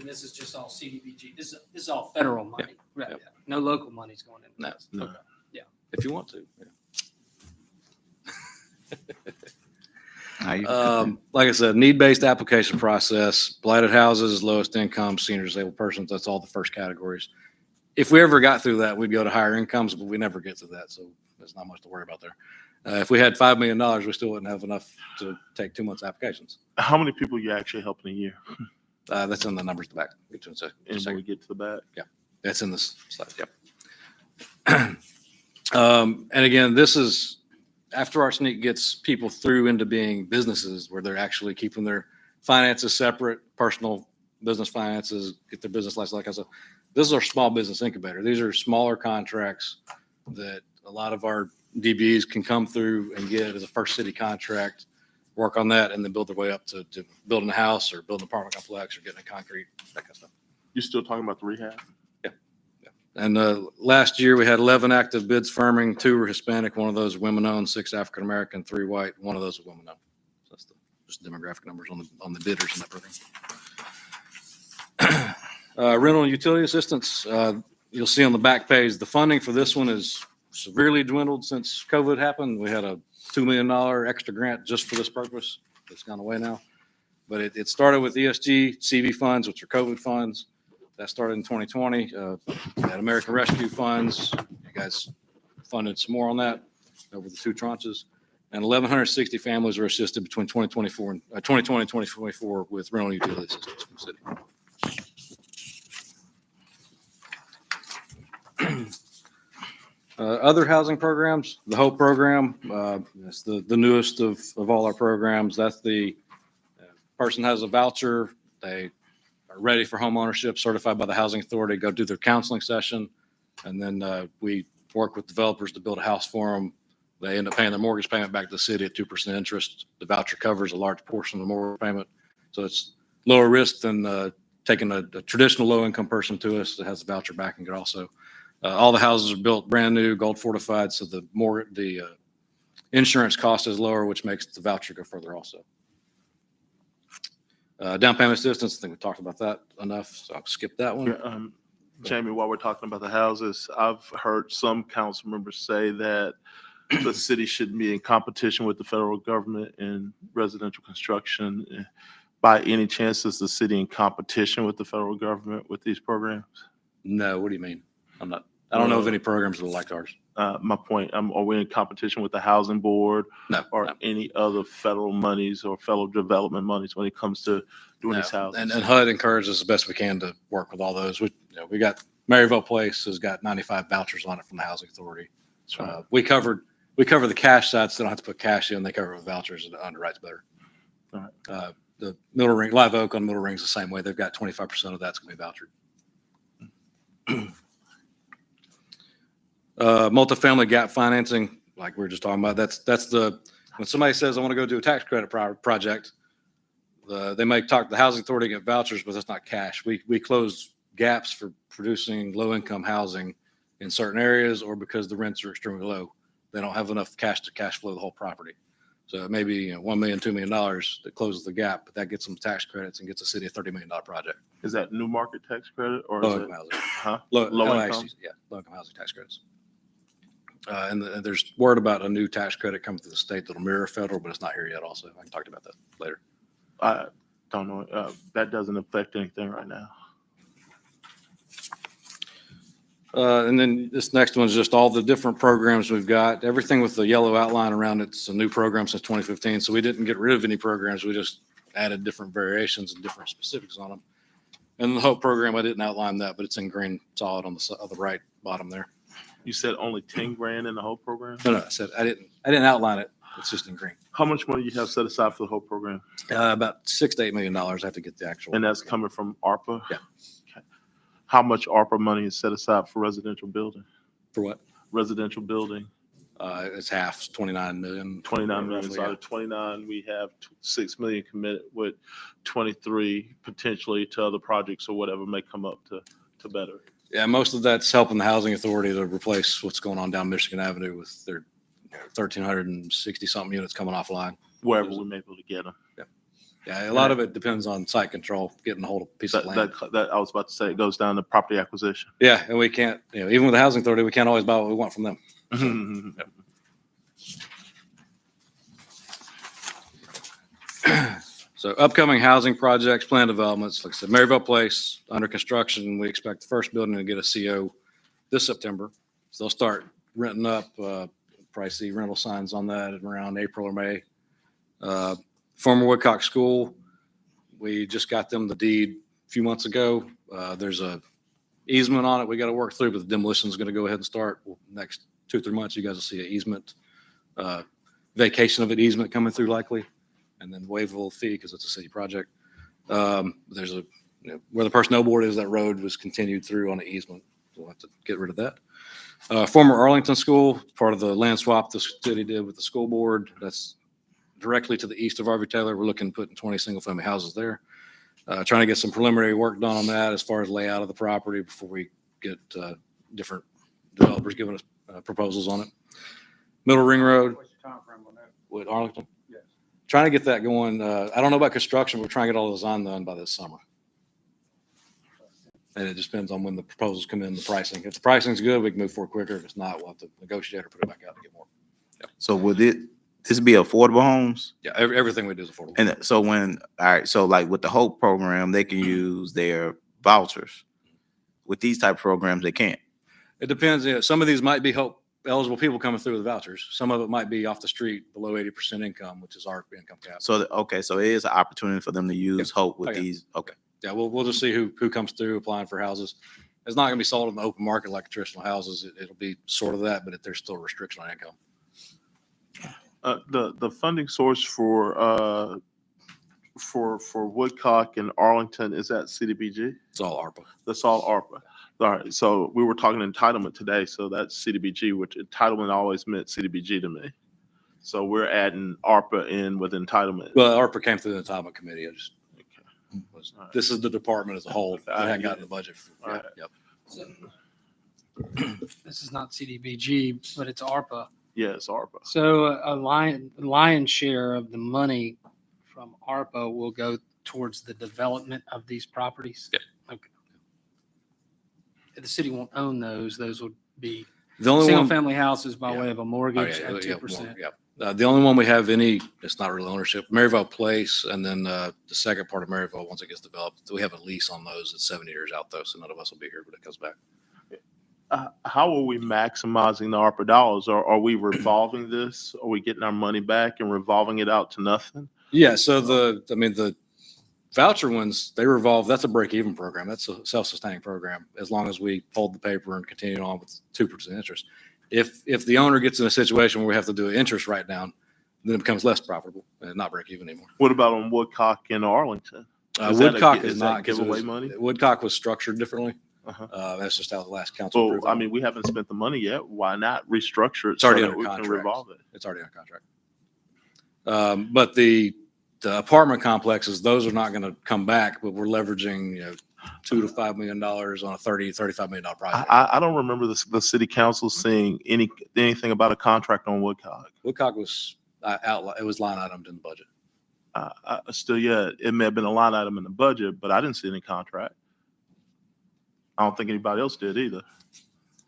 this is just all CDBG. This is all federal money. Right. Yep. Yeah. No local money's going in. No. Okay. Yeah. If you want to. Yeah. Like I said, need-based application process, blighted houses, lowest income, senior disabled persons, that's all the first categories. If we ever got through that, we'd go to higher incomes, but we never get to that, so there's not much to worry about there. If we had $5 million, we still wouldn't have enough to take 2 months applications. How many people you actually helping a year? That's in the numbers at the back. Get to it in a And when second. we get to the back? That's in this slide, yep. And again, this is after our sneak gets people through into being businesses where they're actually keeping their finances separate, personal business finances, get their business license. Like I said, this is our small business incubator. These are smaller contracts that a lot of our DBEs can come through and get as a first city contract. work on that, and then build their way up to building a house or building an apartment complex or getting a concrete, that kind of stuff. You still talking about the rehab? And last year, we had 11 active bids firming. 2 were Hispanic, one of those women-owned, 6 African-American, 3 white, one of those was women-owned. So that's just demographic numbers on the bidders in that program. Rental and utility assistance, you'll see on the back page, the funding for this one is severely dwindled since COVID happened. We had a $2 million extra grant just for this purpose. It's gone away now. But it started with ESG, CV funds, which are COVID funds. That started in 2020. We had American Rescue Funds. You guys funded some more on that over the 2 tranches. And 1,160 families are assisted between 2020 and 2024 with rental and utility assistance from the city. Other housing programs, the HOPE program, it's the newest of all our programs. That's the person has a voucher. They are ready for home ownership, certified by the housing authority, go do their counseling session. And then we work with developers to build a house for them. They end up paying their mortgage payment back to the city at 2% interest. The voucher covers a large portion of the mortgage payment. So it's lower risk than taking a traditional low-income person to us that has the voucher back and could also. All the houses are built brand new, gold fortified, so the insurance cost is lower, which makes the voucher go further also. Down payment assistance, I think we talked about that enough, so I'll skip that one. Yeah, Jamie, while we're talking about the houses, I've heard some council members say that the city should be in competition with the federal government in residential construction. By any chance, is the city in competition with the federal government with these programs? No, what do you mean? I don't know of any programs that are like ours. My point, are we in competition with the housing board No. or any other federal monies or federal development monies when it comes to doing these houses? And HUD encourages us as best we can to work with all those. We got Maryville Place has got 95 vouchers on it from the housing authority. We cover the cash sites. They don't have to put cash in. They cover it with vouchers, and it underwrites better. All right. The Middle Ring, Live Oak on Middle Ring's the same way. They've got 25% of that's going to be vouchered. Multifamily gap financing, like we were just talking about, that's when somebody says, I want to go do a tax credit project, they may talk to the housing authority, get vouchers, but that's not cash. We close gaps for producing low-income housing in certain areas or because the rents are extremely low. They don't have enough cash to cash flow the whole property. So it may be $1 million, $2 million that closes the gap, but that gets them tax credits and gets the city a $30 million project. Is that new market tax credit or Low is income it? housing. Huh? Low income? income? Yeah, low income housing tax credits. And there's word about a new tax credit coming through the state that'll mirror federal, but it's not here yet also. I can talk about that later. I don't know. That doesn't affect anything right now. And then this next one is just all the different programs we've got. Everything with the yellow outline around it's a new program since 2015. So we didn't get rid of any programs. We just added different variations and different specifics on them. And the HOPE program, I didn't outline that, but it's in green solid on the right bottom there. You said only 10 grand in the whole program? No, I said I didn't outline it. It's just in green. How much money you have set aside for the whole program? About $6 to $8 million. I have to get the actual. And that's coming from ARPA? Yeah. Okay. How much ARPA money is set aside for residential building? For what? Residential building? It's half, 29 million. 29 million. Roughly, So out of 29, we have 6 million committed with 23 potentially to other projects or whatever may come up to better. Yeah, most of that's helping the housing authority to replace what's going on down Michigan Avenue with their 1,360 something units coming offline. Wherever we may be able to get them. Yeah, a lot of it depends on site control, getting a hold of a piece of land. That I was about to say, it goes down to property acquisition. Yeah, and we can't, even with the housing authority, we can't always buy what we want from them. So upcoming housing projects, plan developments, like I said, Maryville Place under construction. We expect the first building to get a CO this September. So they'll start renting up, probably see rental signs on that around April or May. Former Woodcock School, we just got them the deed a few months ago. There's a easement on it we got to work through, but the demolition is going to go ahead and start. Next 2 or 3 months, you guys will see an easement, vacation of an easement coming through likely, and then waive a little fee because it's a city project. There's where the personnel board is, that road was continued through on the easement. So we'll have to get rid of that. Former Arlington School, part of the land swap the city did with the school board. directly to the east of RV Taylor. We're looking at putting 20 single-family houses there. Trying to get some preliminary work done on that as far as layout of the property before we get different developers giving us proposals on it. Middle Ring Road What's your timeframe on that? with Arlington. Yes. Trying to get that going. I don't know about construction. We're trying to get all the design done by this summer. And it just depends on when the proposals come in, the pricing. If the pricing's good, we can move forward quicker. If it's not, we'll have to negotiate or put it back out to get more. So would this be affordable homes? Yeah, everything we do is affordable. And so all right, so like with the HOPE program, they can use their vouchers. With these type of programs, they can't. It depends. Some of these might be HOPE eligible people coming through with vouchers. Some of it might be off the street below 80% income, which is our income cap. So, okay, so it is an opportunity for them to use HOPE with Oh, yeah. these, okay. Yeah, we'll just see who comes through applying for houses. It's not going to be sold in the open market like traditional houses. It'll be sort of that, but there's still a restriction on income. The funding source for Woodcock and Arlington, is that CDBG? It's all ARPA. That's all ARPA. All right, so we were talking entitlement today, so that's CDBG, which entitlement always meant CDBG to me. So we're adding ARPA in with entitlement. Well, ARPA came through the entitlement committee. All right. This is the department as a whole. They hadn't gotten the budget. All right. Yep. So, this is not CDBG, but it's ARPA. Yeah, it's ARPA. So a lion's share of the money from ARPA will go towards the development of these properties? Yeah. Okay. The city won't own those. Those would be The only one, single-family houses by Yeah. way of a oh, mortgage yeah, at yeah, 2%. yeah. The only one we have it's not real ownership, Maryville Place, and then the second part of Maryville, once it gets developed, we have a lease on those. It's 7 years out though, so none of us will be here, but it comes back. How are we maximizing the ARPA dollars? Are we revolving this? Are we getting our money back and revolving it out to nothing? Yeah, so the voucher ones, they revolve, that's a break-even program. That's a self-sustaining program, as long as we hold the paper and continue on with 2% interest. If the owner gets in a situation where we have to do an interest write down, then it becomes less profitable and not break even anymore. What about on Woodcock and Arlington? Is that Woodcock a- is is that not, 'cause it giveaway was- money? Woodcock was structured differently. Uh-huh. That's just how the last council approved Well, I it. mean, we haven't spent the money yet. Why not restructure it It's already so that under we can contract. revolve it? It's already on contract. But the apartment complexes, those are not going to come back, but we're leveraging, $2 to $5 million on a $35 million project. I don't remember the city council seeing anything about a contract on Woodcock. Woodcock was it was line itemed in the budget. Still, yeah, it may have been a line item in the budget, but I didn't see any contract. I don't think anybody else did either.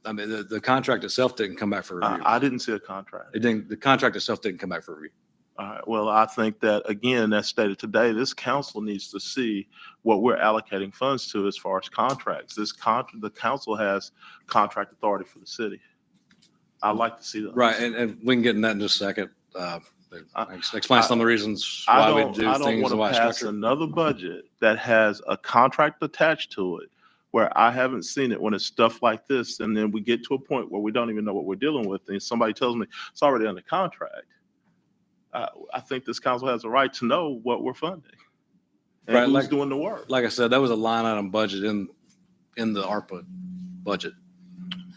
I mean, the contract itself didn't come back for review. I didn't see a contract. The contract itself didn't come back for review. All right. Well, I think that, again, as stated today, this council needs to see what we're allocating funds to as far as contracts. The council has contract authority for the city. I'd like to see that. Right, and we can get in that in just a second. Explain some of the reasons why we do I don't things want the way to it's pass structured. another budget that has a contract attached to it where I haven't seen it when it's stuff like this. And then we get to a point where we don't even know what we're dealing with. And somebody tells me it's already under contract. I think this council has a right to know what we're funding and Right, who's doing the work. Like I said, that was a line item budget in the ARPA budget.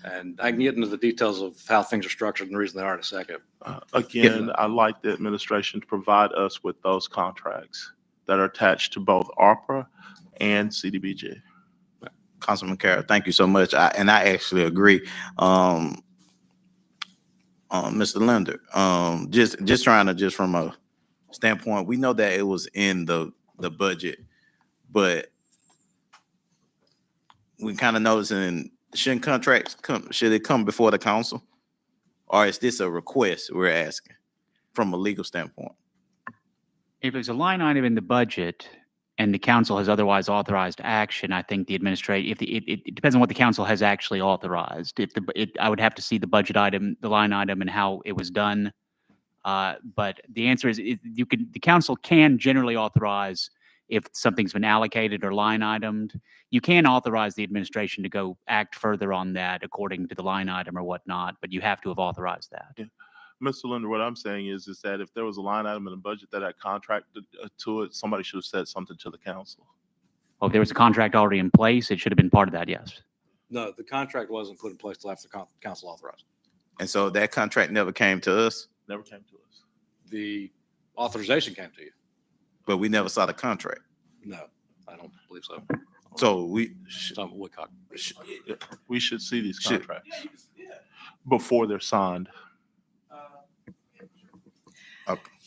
And I can get into the details of how things are structured and the reason they are in a second. Again, I'd like the administration to provide us with those contracts that are attached to both ARPA and CDBG. Councilman Carroll, thank you so much. I actually agree. Mr. Linder, just trying to, just from a standpoint, we know that it was in the budget, but we kind of noticing, shouldn't contracts should it come before the council? Or is this a request we're asking from a legal standpoint? If it's a line item in the budget and the council has otherwise authorized action, I think the it depends on what the council has actually authorized. I would have to see the budget item, the line item, and how it was done. But the answer is, the council can generally authorize if something's been allocated or line itemed. You can authorize the administration to go act further on that according to the line item or whatnot, but you have to have authorized that. Yeah. Mr. Linder, what I'm saying is that if there was a line item in the budget that had contracted to it, somebody should have said something to the council. Well, if there was a contract already in place, it should have been part of that, yes. No, the contract wasn't put in place till after council authorized. And so that contract never came to us? Never came to us. The authorization came to you. but we never saw the contract. No, I don't believe so. So we, Tom Woodcock. We should see these Should- contracts before they're signed.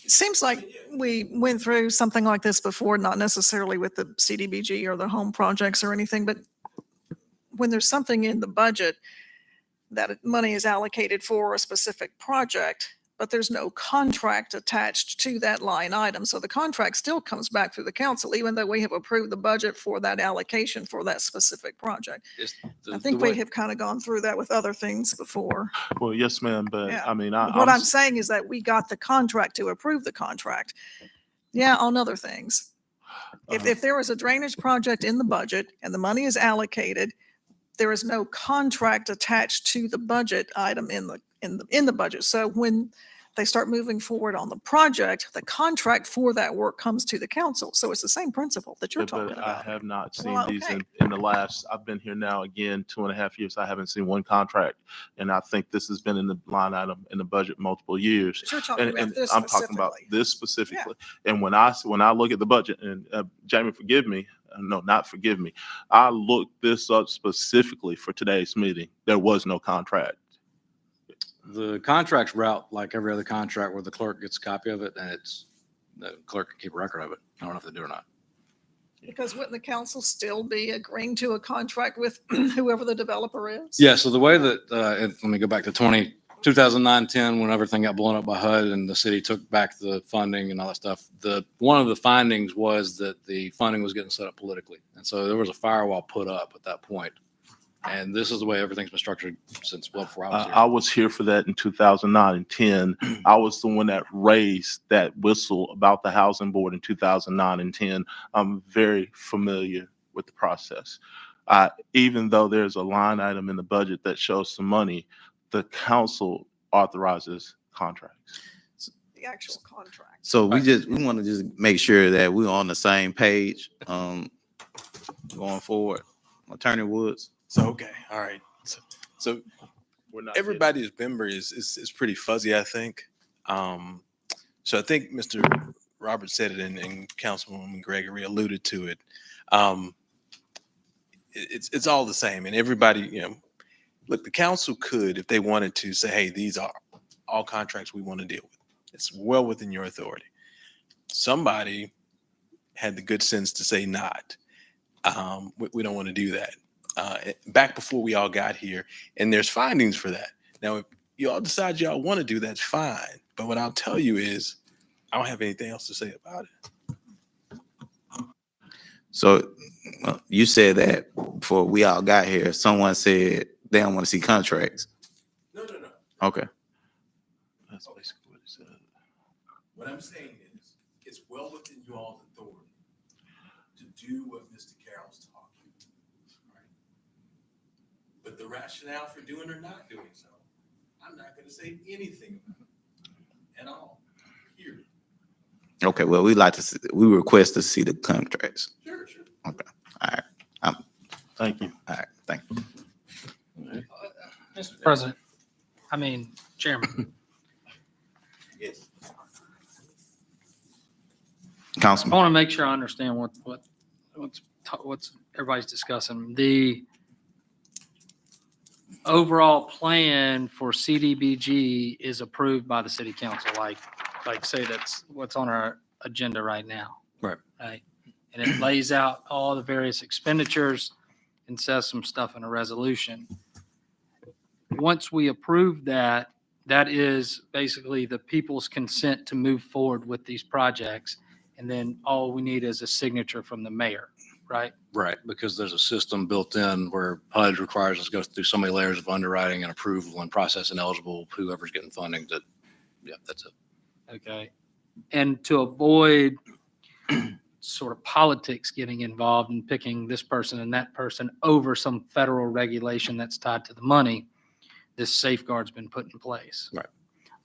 It seems like we went through something like this before, not necessarily with the CDBG or the home projects or anything, but when there's something in the budget that money is allocated for a specific project, but there's no contract attached to that line item. So the contract still comes back through the council, even though we have approved the budget for that allocation for that specific project. It's I think we have kind of gone through that with other things before. Well, yes, ma'am, but Yeah. I mean, What I'm saying is that we got the contract to approve the contract. Yeah, on other things. If there was a drainage project in the budget and the money is allocated, there is no contract attached to the budget item in the budget. So when they start moving forward on the project, the contract for that work comes to the council. So it's the same principle that you're talking but about. I have not seen Well, these okay. in the last, I've been here now again, 2.5 years. I haven't seen one contract. And I think this has been in the line item in the budget multiple years. But you're talking And about this I'm talking about specifically. this specifically. And when I look at the budget, and Jamie, forgive me, no, not forgive me. I looked this up specifically for today's meeting. There was no contract. The contract's route like every other contract where the clerk gets a copy of it and the clerk can keep a record of it. I don't know if they do or not. Because wouldn't the council still be agreeing to a contract with whoever the developer is? Yeah, so the way that, let me go back to 2009-10, when everything got blown up by HUD and the city took back the funding and all that stuff. One of the findings was that the funding was getting set up politically. And so there was a firewall put up at that point. And this is the way everything's been structured since well before I was here. I was here for that in 2009 and 10. I was the one that raised that whistle about the housing board in 2009 and 10. I'm very familiar with the process. Even though there's a line item in the budget that shows some money, the council authorizes contracts. The actual contract. so we want to just make sure that we're on the same page, going forward. Attorney Woods. So, okay, all right. So We're not everybody's memory is pretty fuzzy, I think. So I think Mr. Roberts said it and Councilwoman Gregory alluded to it. It's all the same, and everybody, look, the council could, if they wanted to, say, hey, these are all contracts we want to deal with. It's well within your authority. Somebody had the good sense to say not. We don't want to do that. Back before we all got here, and there's findings for that. Now, if you all decide y'all want to do that's fine. But what I'll tell you is, I don't have anything else to say about it. So you said that before we all got here, someone said they don't want to see contracts. No. Okay. That's basically what he said. What I'm saying is, it's well within you all's authority to do what Mr. Carroll's talking. Right? But the rationale for doing or not doing so, I'm not going to say anything about it at all. Period. Okay. Well, we request to see the contracts. Sure. Okay. All right. Thank you. All right. Thank you. Mr. President, Chairman, Yes. I Councilman. want to make sure I understand what's everybody's discussing. The overall plan for CDBG is approved by the city council, like say that's what's on our agenda right now. Right. Right. And it lays out all the various expenditures and says some stuff in a resolution. Once we approve that, that is basically the people's consent to move forward with these projects. And then all we need is a signature from the mayor, right? Right, because there's a system built in where HUD requires us to go through so many layers of underwriting and approval and process and eligible, whoever's getting funding that's it. Okay. And to avoid sort of politics getting involved and picking this person and that person over some federal regulation that's tied to the money, this safeguard's been put in place. Right.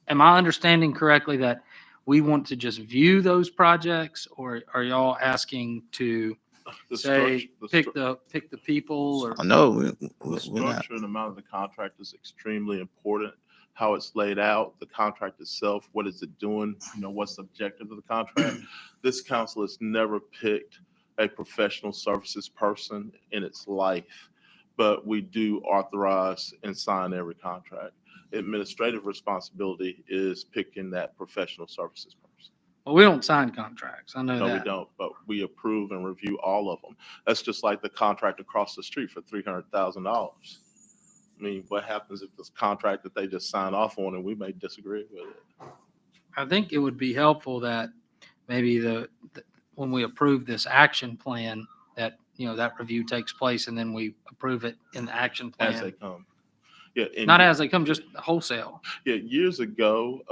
Am I understanding correctly that we want to just view those projects, or are y'all asking to say, pick the people or? No, The we're not. structure and amount of the contract is extremely important. how it's laid out, the contract itself, what is it doing, what's the objective of the contract. This council has never picked a professional services person in its life, but we do authorize and sign every contract. Administrative responsibility is picking that professional services person. Well, we don't sign contracts. I know No, we that. don't, but we approve and review all of them. That's just like the contract across the street for $300,000. I mean, what happens if this contract that they just signed off on and we may disagree with it? I think it would be helpful that maybe when we approve this action plan, that, that review takes place and then we approve it in the action As they plan. come. Yeah. and Not as they come, just wholesale. Yeah, years ago,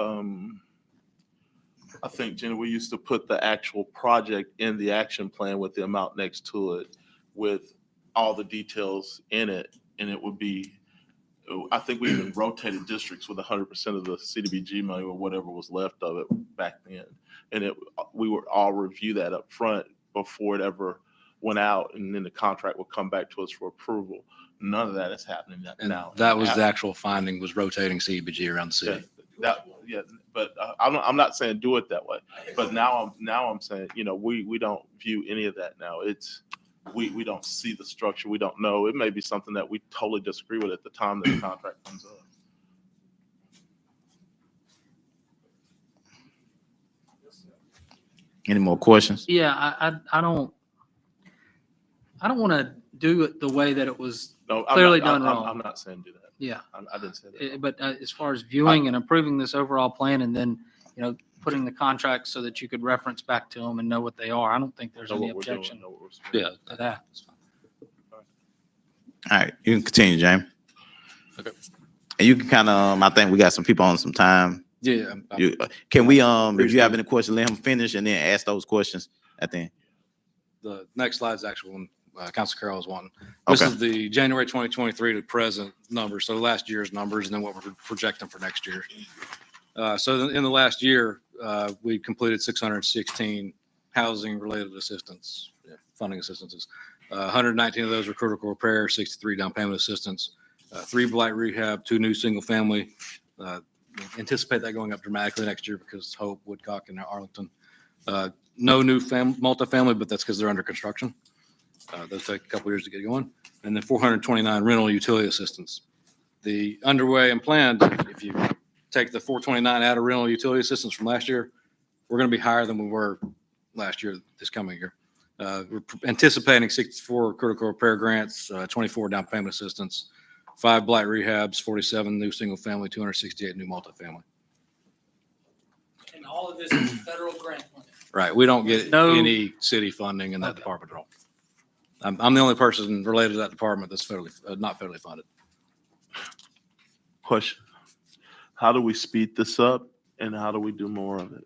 I think, Jenny, we used to put the actual project in the action plan with the amount next to it, with all the details in it, and it would be, I think we even rotated districts with 100% of the CDBG money or whatever was left of it back then. And we would all review that up front before it ever went out, and then the contract would come back to us for approval. None of that is happening And now. that was the actual finding, was rotating CDBG around the city. But I'm not saying do it that way. But now I'm saying, we don't view any of that now. We don't see the structure. We don't know. It may be something that we totally disagree with at the time that the contract comes up. Any more questions? Yeah, I don't want to do it the way that it was. No, Clearly I'm done not, wrong. I'm not saying do that. Yeah. I didn't say that. But as far as viewing and approving this overall plan and then, putting the contracts so that you could reference back to them and know what they are, I don't think there's Know any what we're doing, objection know what we're supposed to that. All right, you can continue, James. Okay. And you can kind of, I think we got some people on some time. Yeah. Can we, if you have any questions, let him finish and then ask those questions at the end. The next slide is the actual one Council Carroll was wanting. This Okay. is the January 2023 to present numbers, so last year's numbers, and then what we're projecting for next year. So in the last year, we completed 616 housing-related assistance, funding assistances. 119 of those were critical repair, 63 down payment assistance, 3 blight rehab, 2 new single-family. Anticipate that going up dramatically next year because Hope, Woodcock, and Arlington. No new multifamily, but that's because they're under construction. Those take a couple years to get going. And then 429 rental utility assistance. The underway and planned, if you take the 429 out of rental utility assistance from last year, we're going to be higher than we were last year, this coming year. We're anticipating 64 critical repair grants, 24 down payment assistance, 5 blight rehabs, 47 new single family, 268 new multifamily. And all of this is federal grant money. Right. We don't get No- any city funding in that department at all. I'm the only person related to that department that's not federally funded. Question. How do we speed this up and how do we do more of it?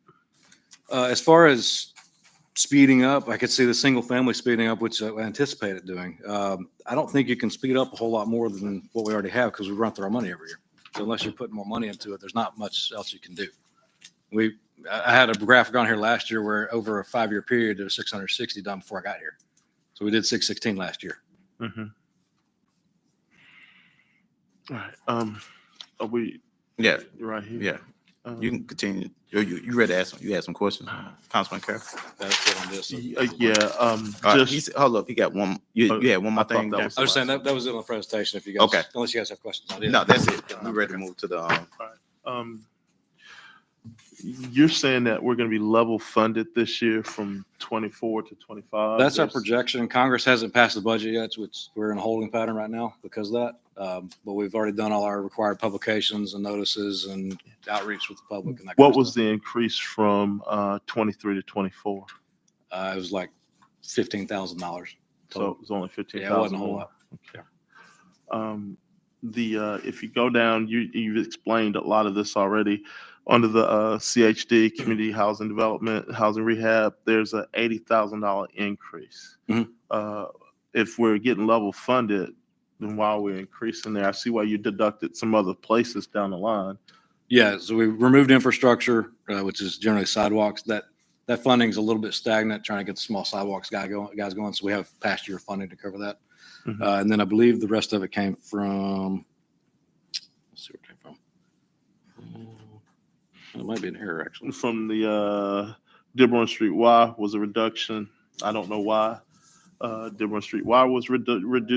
As far as speeding up, I could see the single family speeding up, which I anticipated doing. I don't think you can speed up a whole lot more than what we already have because we run through our money every year. So unless you're putting more money into it, there's not much else you can do. I had a graphic on here last year where over a 5-year period, there was 660 done before I got here. So we did 616 last year. Mm-hmm. All right. Are we Yeah, right here? yeah. You can continue. You ready to ask some? You had some questions, Councilman Carroll? That's it on this. Yeah. All right, Just hold up. He got one. You had one more I thought thing. that James? I was saying that was it on the presentation. If you guys, Okay. unless you guys have questions on it. No, that's it. We ready to move to the. you're saying that we're going to be level funded this year from 24 to 25. That's our projection. Congress hasn't passed the budget yet, which we're in a holding pattern right now because of that. But we've already done all our required publications and notices and outreach with the public. And that What was the increase from 23 to 24? It was like $15,000. So it was only 15,000 Yeah, it wasn't a whole more. lot. If you go down, you've explained a lot of this already. Under the CHD, Community Housing Development, Housing Rehab, there's a $80,000 increase. Mhm. If we're getting level funded, then why are we increasing there? I see why you deducted some other places down the line. Yeah, so we removed infrastructure, which is generally sidewalks. That funding is a little bit stagnant, trying to get the small sidewalks guys going. So we have past year funding to cover that. Mhm. And then I believe the rest of it came from, let's see where it came from. It might be in here, actually. From the Dearborn Street Y was a reduction. I don't know why. Dearborn Street Y was reduced.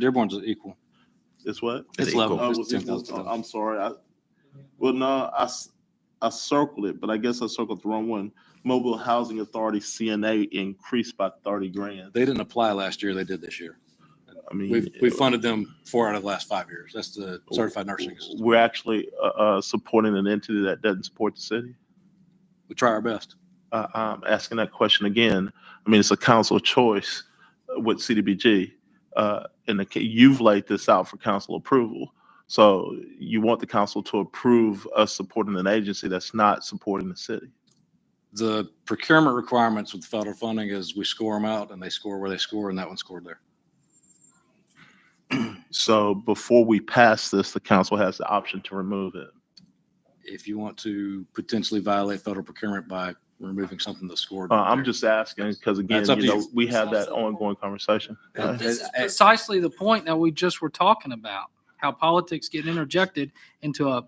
Dearborn's equal. It's what? It's It's level. equal. Oh, it It's was equal. 10,000. I'm sorry. Well, no, I circled it, but I guess I circled the wrong one. Mobile Housing Authority CNA increased by 30 grand. They didn't apply last year. They did this year. I mean, We funded them 4 out of the last 5 years. That's the certified nursing assistant. we're actually supporting an entity that doesn't support the city. We try our best. I'm asking that question again. I mean, it's a council choice with CDBG, and you've laid this out for council approval. So you want the council to approve us supporting an agency that's not supporting the city. The procurement requirements with federal funding is we score them out and they score where they score, and that one scored there. So before we pass this, the council has the option to remove it. If you want to potentially violate federal procurement by removing something that's scored. I'm there. just asking because again, That's up to you. we have that ongoing conversation. Yeah. This is precisely the point that we just were talking about, how politics get interjected into a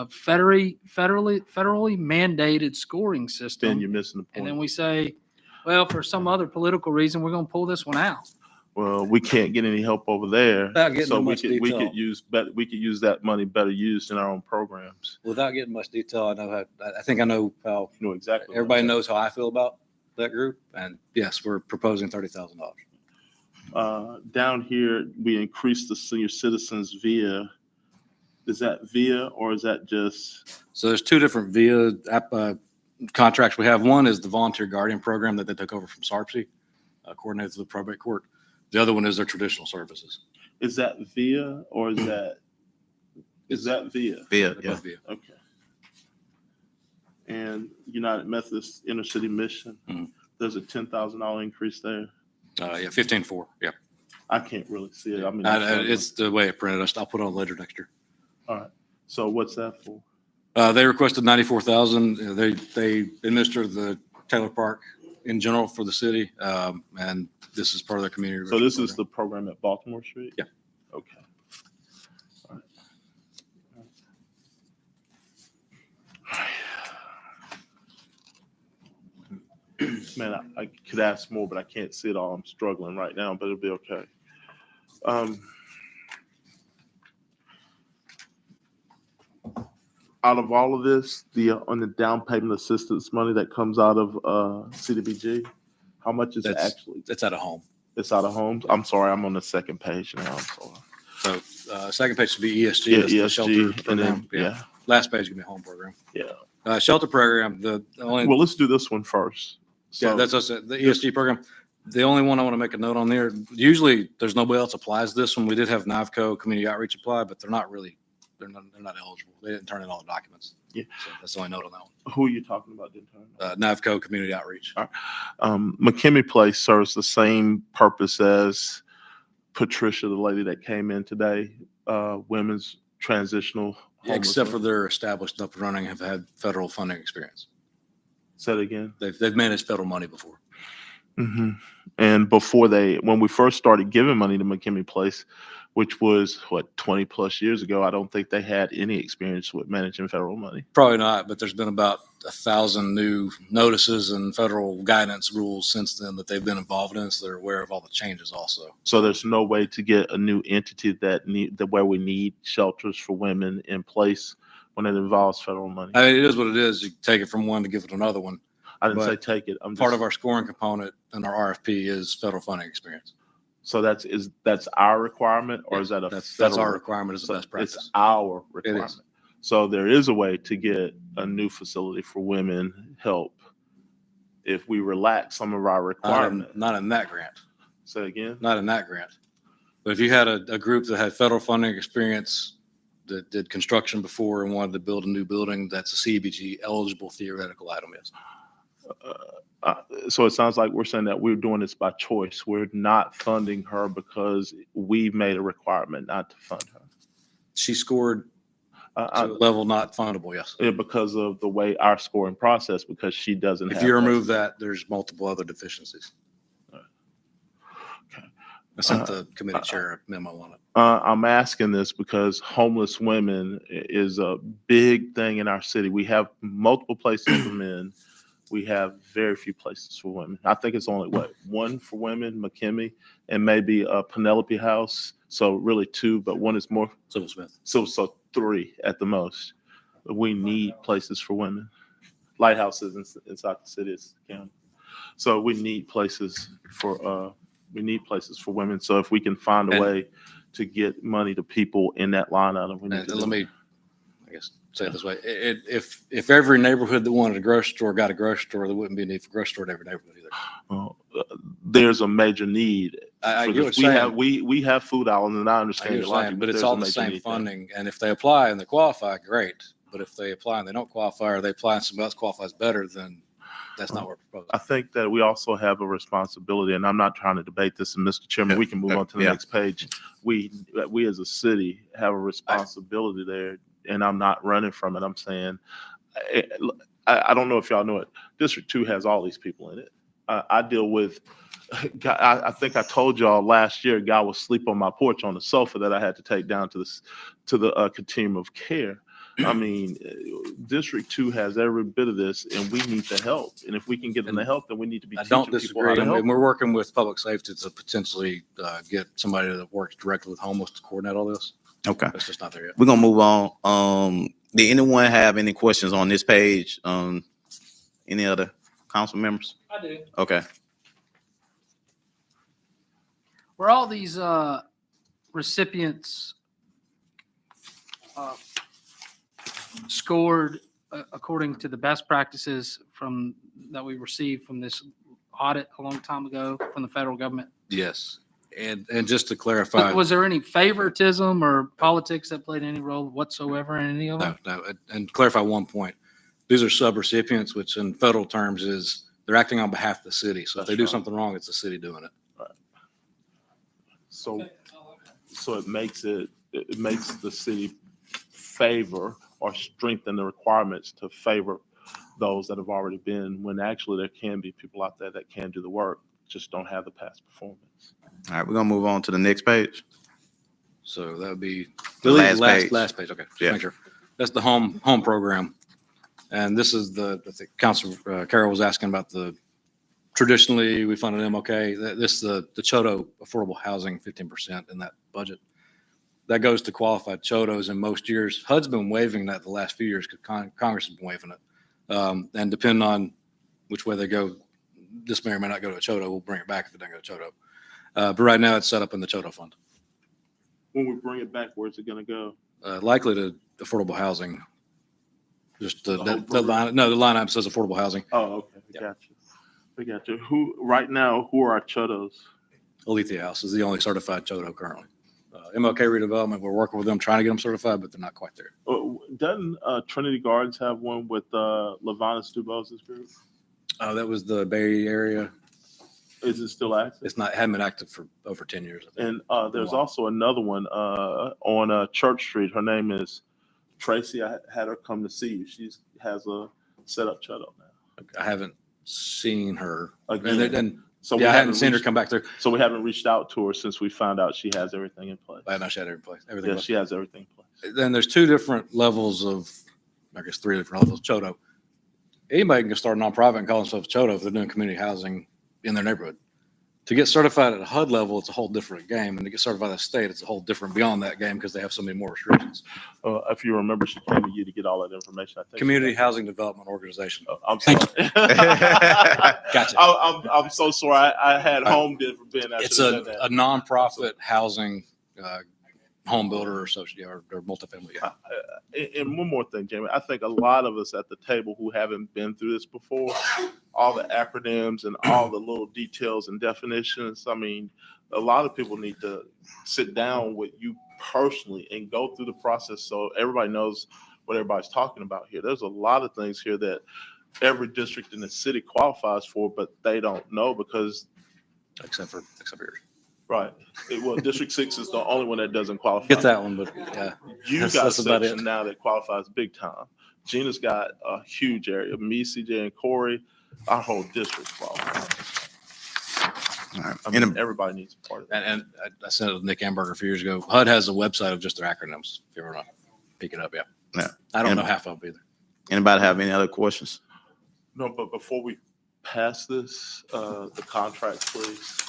federally mandated scoring Then system. you're missing the And then point. we say, well, for some other political reason, we're going to pull this one out. Well, we can't get any help over there. Without getting So into we much could detail. use that money better used in our own programs. Without getting much detail, I think I know how You know exactly. what I'm everybody saying. knows how I feel about that group. And yes, we're proposing $30,000. Down here, we increased the senior citizens via. Is that via or is that just? So there's 2 different VIA contracts we have. One is the volunteer guardian program that they took over from SARPC, coordinated to the probate court. The other one is their traditional services. Is that via or is that via? Yeah, They're yeah. both VIA. Okay. And United Methodist Inner City Mission, Mhm. there's a $10,000 increase there. Yeah, 15.4. Yeah. I can't really see it. I mean, It's the way it printed. I'll put it on later next year. all right. So what's that for? They requested 94,000. They administer the Taylor Park in general for the city, and this is part of their community. So this enrichment is the program at Baltimore Street? Yeah. Okay. All right. Man, I could ask more, but I can't see it all. I'm struggling right now, but it'll be okay. Out of all of this, on the down payment assistance money that comes out of CDBG, how much is That's- actually? It's at a home. It's out of homes. I'm sorry, I'm on the second page now. I'm sorry. So second page should be ESG. Yeah, That's the shelter ESG, and program. then yeah, Last page give me a home program. yeah. Shelter program. The only Well, let's do this one first. yeah, So- that's us. The ESG program. The only one I want to make a note on there. Usually, there's nobody else applies this one. We did have NAVCO Community Outreach apply, but they're not eligible. They didn't turn in all the documents. Yeah. So that's the only note on that one. Who are you talking about? Didn't turn? NAVCO Community Outreach. McKinney Place serves the same purpose as Patricia, the lady that came in today, women's transitional. Except for homelessness. their established up and running, have had federal funding experience. Say it again. They've managed federal money before. hmm And before when we first started giving money to McKinney Place, which was 20 plus years ago, I don't think they had any experience with managing federal money. Probably not, but there's been about 1,000 new notices and federal guidance rules since then that they've been involved in, so they're aware of all the changes also. So there's no way to get a new entity where we need shelters for women in place when it involves federal money. I mean, it is what it is. You take it from one to give it to another one. I didn't say but take it. I'm Part just, of our scoring component in our RFP is federal funding experience. so that's our requirement, or is that a That's federal? our requirement as a So best practice. It's our requirement. is. So there is a way to get a new facility for women help if we relax some of our requirements. Not in that grant. Say again. Not in that grant. But if you had a group that had federal funding experience that did construction before and wanted to build a new building, that's a CBG eligible theoretical item, yes. So it sounds like we're saying that we're doing this by choice. We're not funding her because we made a requirement not to fund her. She scored to a level not fundable, yes. Because of the way our scoring process, because she doesn't have. If you remove that, there's multiple other deficiencies. I sent the committee chair a memo on it. I'm asking this because homeless women is a big thing in our city. We have multiple places for men. We have very few places for women. I think it's only one for women, McKinney, and maybe a Penelope House. So really two, but one is more. Civil Smith. So three at the most. We need places for women. Lighthouses inside the city is county. So we need places for women. So if we can find a way to get money to people in that line item, we need And to let me, I guess, say it this way. If every neighborhood that wanted a grocery store got a grocery store, there wouldn't be a need for a grocery store in every neighborhood either. There's a major need. I for get this. what you're saying. we have food islands, and I I understand get your what you're saying, logic, but it's there's all a the major same need there. funding. And if they apply and they qualify, great. But if they apply and they don't qualify, or they apply and somebody else qualifies better, then that's not what we're proposing. I think that we also have a responsibility, and I'm not trying to debate this, and Mr. Chairman, we can move on to the Yeah. next page. We as a city have a responsibility there, and I'm not running from it. I'm saying, I don't know if y'all know it. District 2 has all these people in it. I deal with, I think I told y'all last year, a guy was asleep on my porch on the sofa that I had to take down to the continuum of care. I mean, District 2 has every bit of this, and we need the help. And if we can get them the help, then we need to be I teaching don't people how disagree. to I help. mean, we're working with public safety to potentially get somebody that works directly with homeless to coordinate all this. Okay. That's just not there yet. We're gonna move on. Did anyone have any questions on this page? Any other council members? I do. Okay. Were all these recipients scored according to the best practices that we received from this audit a long time ago from the federal government? Yes. And just to clarify. Was there any favoritism or politics that played any role whatsoever in any of them? No. And clarify one point. These are subrecipients, which in federal terms is they're acting on behalf of the city. So if they do something wrong, it's the city doing it. So it makes the city favor or strengthen the requirements to favor those that have already been, when actually there can be people out there that can do the work, just don't have the past performance. All right, we're gonna move on to the next page. So that would be The last page. Last page. Okay. Just Yeah. make sure. That's the home program. And this is I think Council Carroll was asking about traditionally we funded MOK. This is the Chodo affordable housing, 15% in that budget. That goes to qualified Chodos in most years. HUD's been waiving that the last few years because Congress has been waiving it. And depending on which way they go, this may or may not go to a Chodo. We'll bring it back if it doesn't go to Chodo. But right now it's set up in the Chodo fund. When we bring it back, where's it going to go? Likely to affordable housing. Just the program? line item says affordable housing. Oh, okay. Yeah. We got you. Who are our Chodos? Alethea House is the only certified Chodo currently. MLK redevelopment, we're working with them, trying to get them certified, but they're not quite there. Doesn't Trinity Gardens have one with Lavanas Dubos's group? That was the Bay Area. Is it still active? It hadn't been active for over 10 years. I think. And there's also another one on Church Street. Her name is Tracy. I had her come to see you. She has a set up Chodo now. I haven't seen her. Again. So I haven't seen her come back through. So we haven't reached out to her since we found out she has everything in place. I know she had everything. Yeah, she has everything in place. Then there's two different levels of, I guess three different levels of Chodo. Anybody can start a nonprofit and call themselves Chodo if they're doing community housing in their neighborhood. To get certified at a HUD level, it's a whole different game. And to get certified at a state, it's a whole different beyond that game because they have so many more restrictions. If you remember, she came to you to get all that information. I think Community Housing Development Organization. I'm sorry. Gotcha. I'm so sorry. I had home bid for Ben. It's a nonprofit housing home builder or multifamily. Yeah. And one more thing, Jamie. I think a lot of us at the table who haven't been through this before, all the acronyms and all the little details and definitions. I mean, a lot of people need to sit down with you personally and go through the process so everybody knows what everybody's talking about here. There's a lot of things here that every district in the city qualifies for, but they don't know because except for yours. Right. Well, District 6 is the only one that doesn't qualify. Get that one, but yeah. You got that's a about it. section now that qualifies big time. Gina's got a huge area. Me, CJ, and Corey, our whole district qualifies. All right. I mean, everybody needs a part of that. And I sent it to Nick Amberger a few years ago. HUD has a website of just their acronyms, if you ever want to pick it up, yeah. Yeah. I don't And- know half of them either. Anybody have any other questions? No, but before we pass this, the contract, please.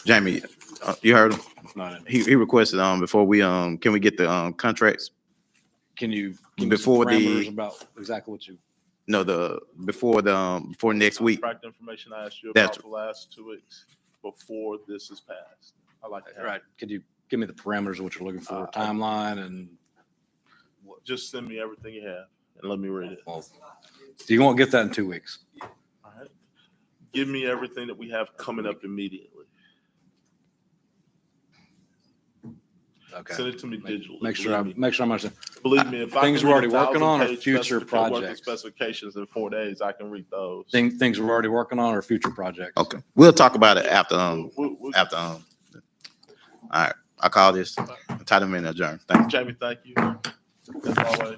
Jamie, you heard him? Not in. He requested, before we, can we get the, contracts? Can you give me some Before parameters the- about exactly what you, No, before next week. Contract information I asked you That's- about the last 2 weeks before this is passed. I like to have. right, could you give me the parameters of what you're looking for, timeline and, Just send me everything you have and let me read it. well, you won't get that in 2 weeks. All right. Give me everything that we have coming up immediately. Okay. Send it to me digitally. Make sure I'm understanding. Believe me, if I Things can we're read already working on or 1,000-page future worth of projects? specifications in 4 days, I can read those. Things we're already working on or future projects? Okay, we'll talk about it after, We'll- all right, I call this entitlement adjourned. Thank you. Jamie, thank you. As always.